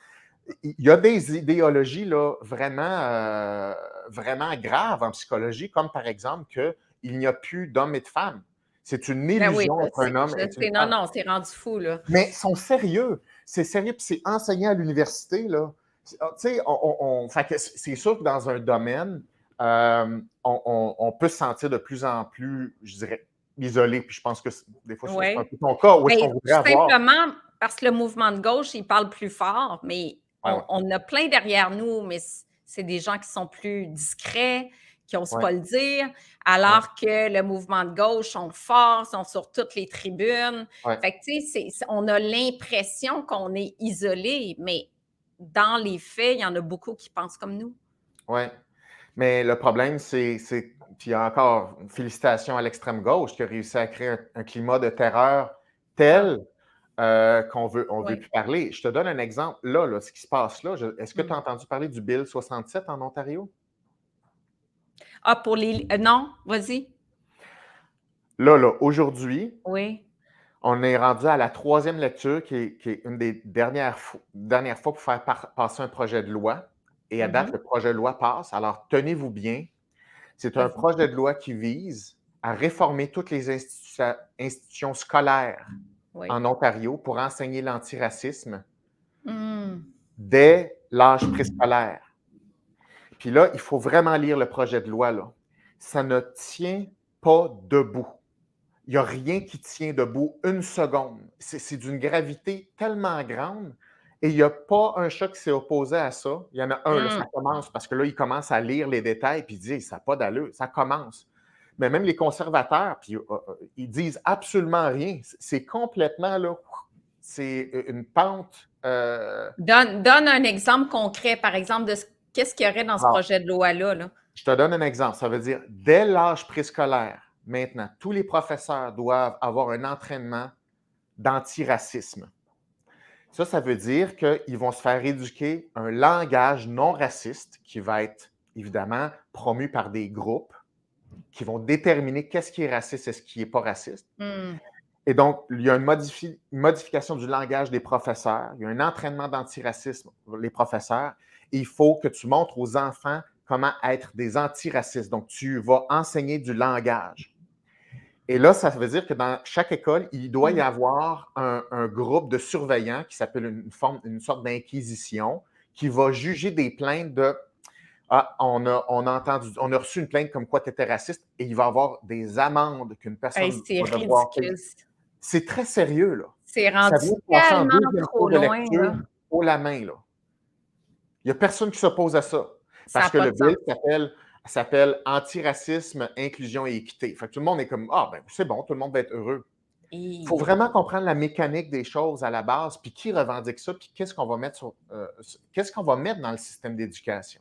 Il y a des idéologies là, vraiment, vraiment graves en psychologie, comme par exemple qu'il n'y a plus d'hommes et de femmes. C'est une illusion d'être un homme et une femme. Non, c'est rendu fou, là. Mais ils sont sérieux. c'est sérieux, puis c'est enseigné à l'université, là. Tu sais, fait que c'est sûr que dans un domaine, on peut se sentir de plus en plus, je dirais, isolé. Puis je pense que des fois, c'est un Oui. peu ton cas, où est-ce Bien, qu'on tout voudrait avoir. simplement parce que le mouvement de gauche, il parle plus fort, mais Ouais, on a plein derrière nous, mais c'est des gens qui sont plus discrets, qui n'osent ouais, pas le dire, ouais, alors que le mouvement de gauche sont forts, sont sur toutes les tribunes. ouais, Fait que, tu sais, on a l'impression qu'on est isolé, mais dans les faits, il y en a beaucoup qui pensent comme nous. ouais. Mais le problème, puis encore, félicitations à l'extrême gauche qui a réussi à créer un climat de terreur Ah, tel on veut oui. plus parler. Je te donne un exemple. Là, ce qui se passe là, est-ce que tu as Mmh. entendu parler du Bill 67 en Ontario? Ah, pour les non, vas-y. Là, aujourd'hui, Oui. on est rendu à la troisième lecture qui est une des dernières fois pour faire passer un projet de loi. Et à date, Mmh. le projet de loi passe. Alors, tenez-vous bien. C'est un Vas-y. projet de loi qui vise à réformer toutes les institutions scolaires Oui. en Ontario pour enseigner l'antiracisme Mmh. dès l'âge préscolaire. Puis là, il faut vraiment lire le projet de loi, là. Ça ne tient pas debout. Il n'y a rien qui tient debout une seconde. C'est d'une gravité tellement grande et il n'y a pas un chat qui s'est opposé à ça. Il y en a un, là, Mmh. ça commence, parce que là, il commence à lire les détails puis il dit: ça n'a pas d'allure, ça commence. Mais même les conservateurs, puis ils disent absolument rien. C'est complètement, là, c'est une pente. Donne un exemple concret, par exemple, de qu'est-ce qu'il y aurait dans ce projet de loi-là, là? Je te donne un exemple. Ça veut dire, dès l'âge préscolaire, maintenant, tous les professeurs doivent avoir un entraînement d'antiracisme. Ça veut dire qu'ils vont se faire éduquer un langage non raciste qui va être évidemment promu par des groupes qui vont déterminer qu'est-ce qui est raciste et ce qui n'est pas raciste. Mmh. Et donc, il y a une modification du langage des professeurs, il y a un entraînement d'antiracisme pour les professeurs, et il faut que tu montres aux enfants comment être des antiracistes. Donc, tu vas enseigner du langage. Et là, ça veut dire que dans chaque école, il doit y Mmh. avoir un groupe de surveillants qui s'appelle une sorte d'inquisition qui va juger des plaintes de ah, on a reçu une plainte comme quoi tu étais raciste et il va y avoir des amendes qu'une Hey, personne c'est va devoir payer. ridicule. C'est très sérieux, là. C'est Ça rendu vient de passer en tellement deuxième trop cours de loin, lecture là. haut la main, là. Il n'y a personne qui s'oppose à ça. Ça Parce a que pas le de sens. bill s'appelle Antiracisme, inclusion et équité. Fait que tout le monde est comme ah, ben, c'est bon, tout le monde va être heureux. Il faut Et vraiment comprendre la mécanique des choses à la base, puis qui revendique ça, puis qu'est-ce qu'on va mettre qu'est-ce qu'on va mettre dans le système d'éducation.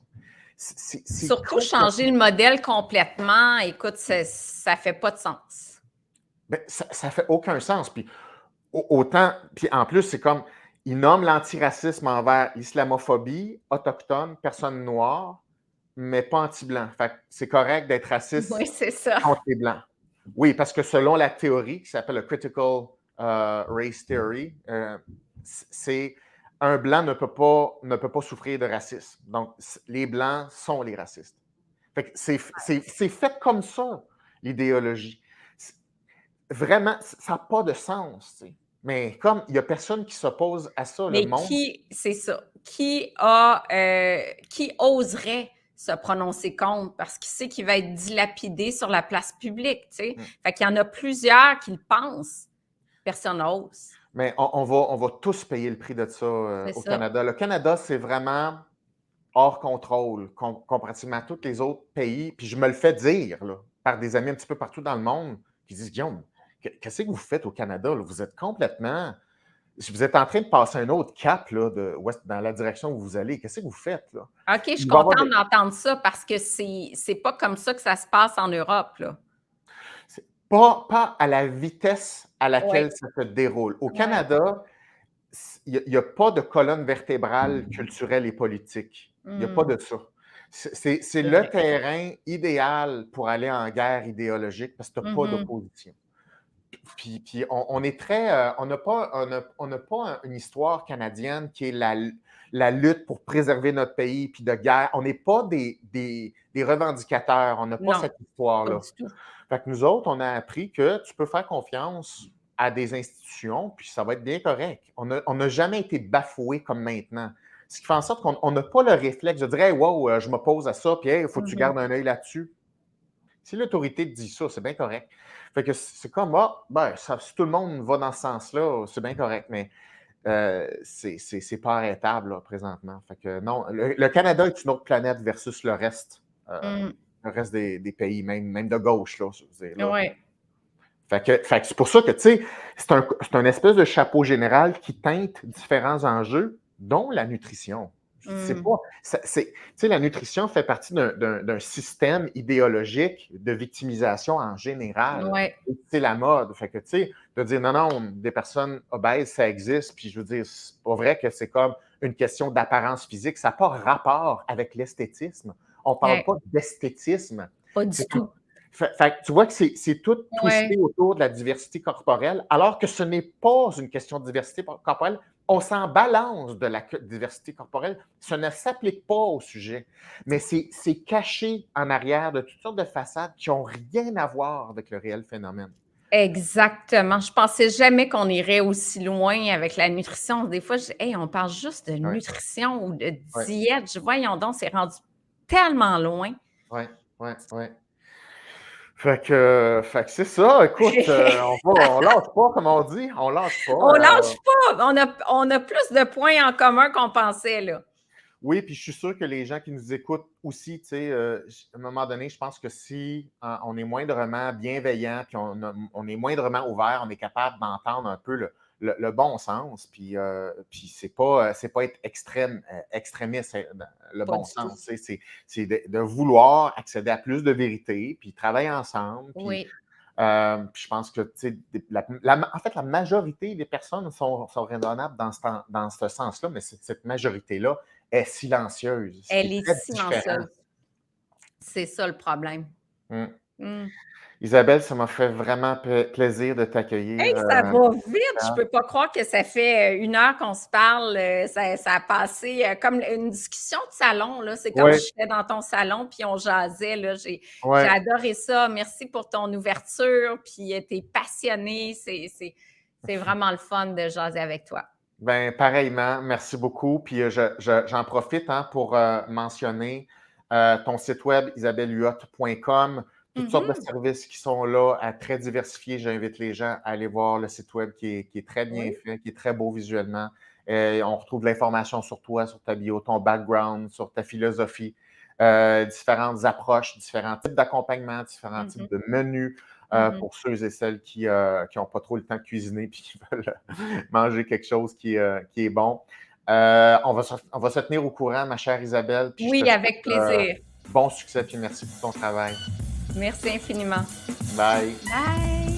C'est surtout complètement. changer le modèle complètement, écoute, ça fait pas de sens. Ben, ça fait aucun sens. Puis autant, puis en plus, c'est comme, ils nomment l'antiracisme envers l'islamophobie, autochtone, personnes noires, mais pas anti-blanc. Fait que c'est correct d'être Oui, raciste c'est ça. contre les blancs. Oui, parce que selon la théorie qui s'appelle le Critical Race Theory, c'est un blanc ne peut pas souffrir de racisme. Donc, les blancs sont les racistes. Fait que c'est fait comme ça, l'idéologie. Vraiment, ça n'a pas de sens, tu sais. Mais comme il n'y a personne qui s'oppose à ça, le Mais monde. c'est ça, qui oserait se prononcer contre parce qu'il sait qu'il va être dilapidé sur la place publique, tu sais? Mm. Fait qu'il y en a plusieurs qui le pensent, personne n'ose. Mais on va tous payer le prix de ça C'est au ça. Canada. Le Canada, c'est vraiment hors contrôle comparativement à tous les autres pays. Puis je me le fais dire là, par des amis un petit peu partout dans le monde qui disent Guillaume, qu'est-ce que vous faites au Canada? Là? Vous êtes complètement. Si vous êtes en train de passer un autre cap là, dans la direction où vous allez, qu'est-ce que vous faites? Là? OK, je suis Il va y avoir contente d'entendre ça parce que c'est pas comme ça que ça se passe en Europe, là. C'est pas à la vitesse à Oui, laquelle ça se déroule. Au oui. Canada, il y a pas de colonne vertébrale culturelle et politique. Il y a pas Mmh, de ça. C'est c'est le vrai. terrain idéal pour aller en guerre idéologique parce que tu as pas Mmh. d'opposition. Puis on est très, on n'a pas une histoire canadienne qui est la lutte pour préserver notre pays puis de guerre. On n'est pas des revendicateurs. On n'a pas Non, cette pas histoire-là. du tout. Fait que nous autres, on a appris que tu peux faire confiance à des institutions, puis ça va être bien correct. On n'a jamais été bafoué comme maintenant. Ce qui fait en sorte qu'on n'a pas le réflexe de dire hey, wow, je m'oppose à ça, puis hey, il faut que tu Mhm. gardes un œil là-dessus. Si l'autorité te dit ça, c'est bien correct. Fait que c'est comme, ah, ben, si tout le monde va dans ce sens-là, c'est bien correct, mais c'est pas arrêtable là, présentement. Fait que non, le Canada est une autre planète versus euh, Mm. le reste des pays, même de gauche, là, je veux dire, là. Ouais, Fait que c'est pour ça que, tu sais, c'est un espèce de chapeau général qui teinte différents enjeux, dont la nutrition. C'est mm. pas, tu sais, la nutrition fait partie d'un système idéologique de victimisation en général. Ouais, C'est la mode. Fait que, tu sais, de dire non, non, des personnes obèses, ça existe, puis je veux dire, c'est pas vrai que c'est comme une question d'apparence physique. Ça n'a pas rapport avec l'esthétisme. On ne parle ouais, pas d'esthétisme. pas du C'est tout. fait que tu vois que c'est tout Ouais, twisté autour de la diversité corporelle, alors que ce n'est pas une question de diversité corporelle. On s'en balance de la diversité corporelle. Ça ne s'applique pas au sujet. Mais c'est caché en arrière de toutes sortes de façades qui n'ont rien à voir avec le réel phénomène. exactement. Je pensais jamais qu'on irait aussi loin avec la nutrition. Des fois, hey, on parle juste de Oui, nutrition ou de oui, diète. Voyons donc, c'est rendu tellement loin. oui, oui, oui. Fait que c'est ça. Écoute, on lâche pas, comme on dit. On lâche pas. On lâche pas. On a plus de points en commun qu'on pensait, là. Oui, puis je suis sûr que les gens qui nous écoutent aussi, tu sais, à un moment donné, je pense que si on est moindrement bienveillant, puis on est moindrement ouvert, on est capable d'entendre un peu le bon sens, puis c'est pas être extrémiste, le Pas bon du tout. sens, tu sais, c'est de vouloir accéder à plus de vérité, puis travailler ensemble, Oui, puis je pense que, tu sais, en fait, la majorité des personnes sont raisonnables dans ce sens-là, mais cette majorité-là est silencieuse, ce qui elle est est très différent. silencieuse. C'est ça le problème. Mm. Mmh. Isabelle, ça m'a fait vraiment plaisir de t'accueillir. Hey, ça va vite! Je peux pas croire que ça fait 1 heure qu'on se parle. Ça a passé comme une discussion de salon, là. C'est comme Oui, si j'étais dans ton salon puis on jasait, là. J'ai oui. adoré ça. Merci pour ton ouverture, puis tu es passionné. C'est vraiment le fun de jaser avec toi. Ben, pareillement, merci beaucoup. Puis j'en profite hein, pour mentionner ton site web isabellehuot.com, toutes sortes de Mhm. services qui sont là, très diversifiés. J'invite les gens à aller voir le site web qui est très bien Oui. fait, qui est très beau visuellement. On retrouve de l'information sur toi, sur ta bio, ton background, sur ta philosophie, différentes approches, différents types d'accompagnement, différents types Mhm. de menus Mhm. pour ceux et celles qui n'ont pas trop le temps de cuisiner et qui veulent manger quelque chose qui est bon. On va se tenir au courant, ma chère Isabelle, puis je te Oui, souhaite avec plaisir. bon succès, puis merci pour ton travail. Merci infiniment. Bye. Bye!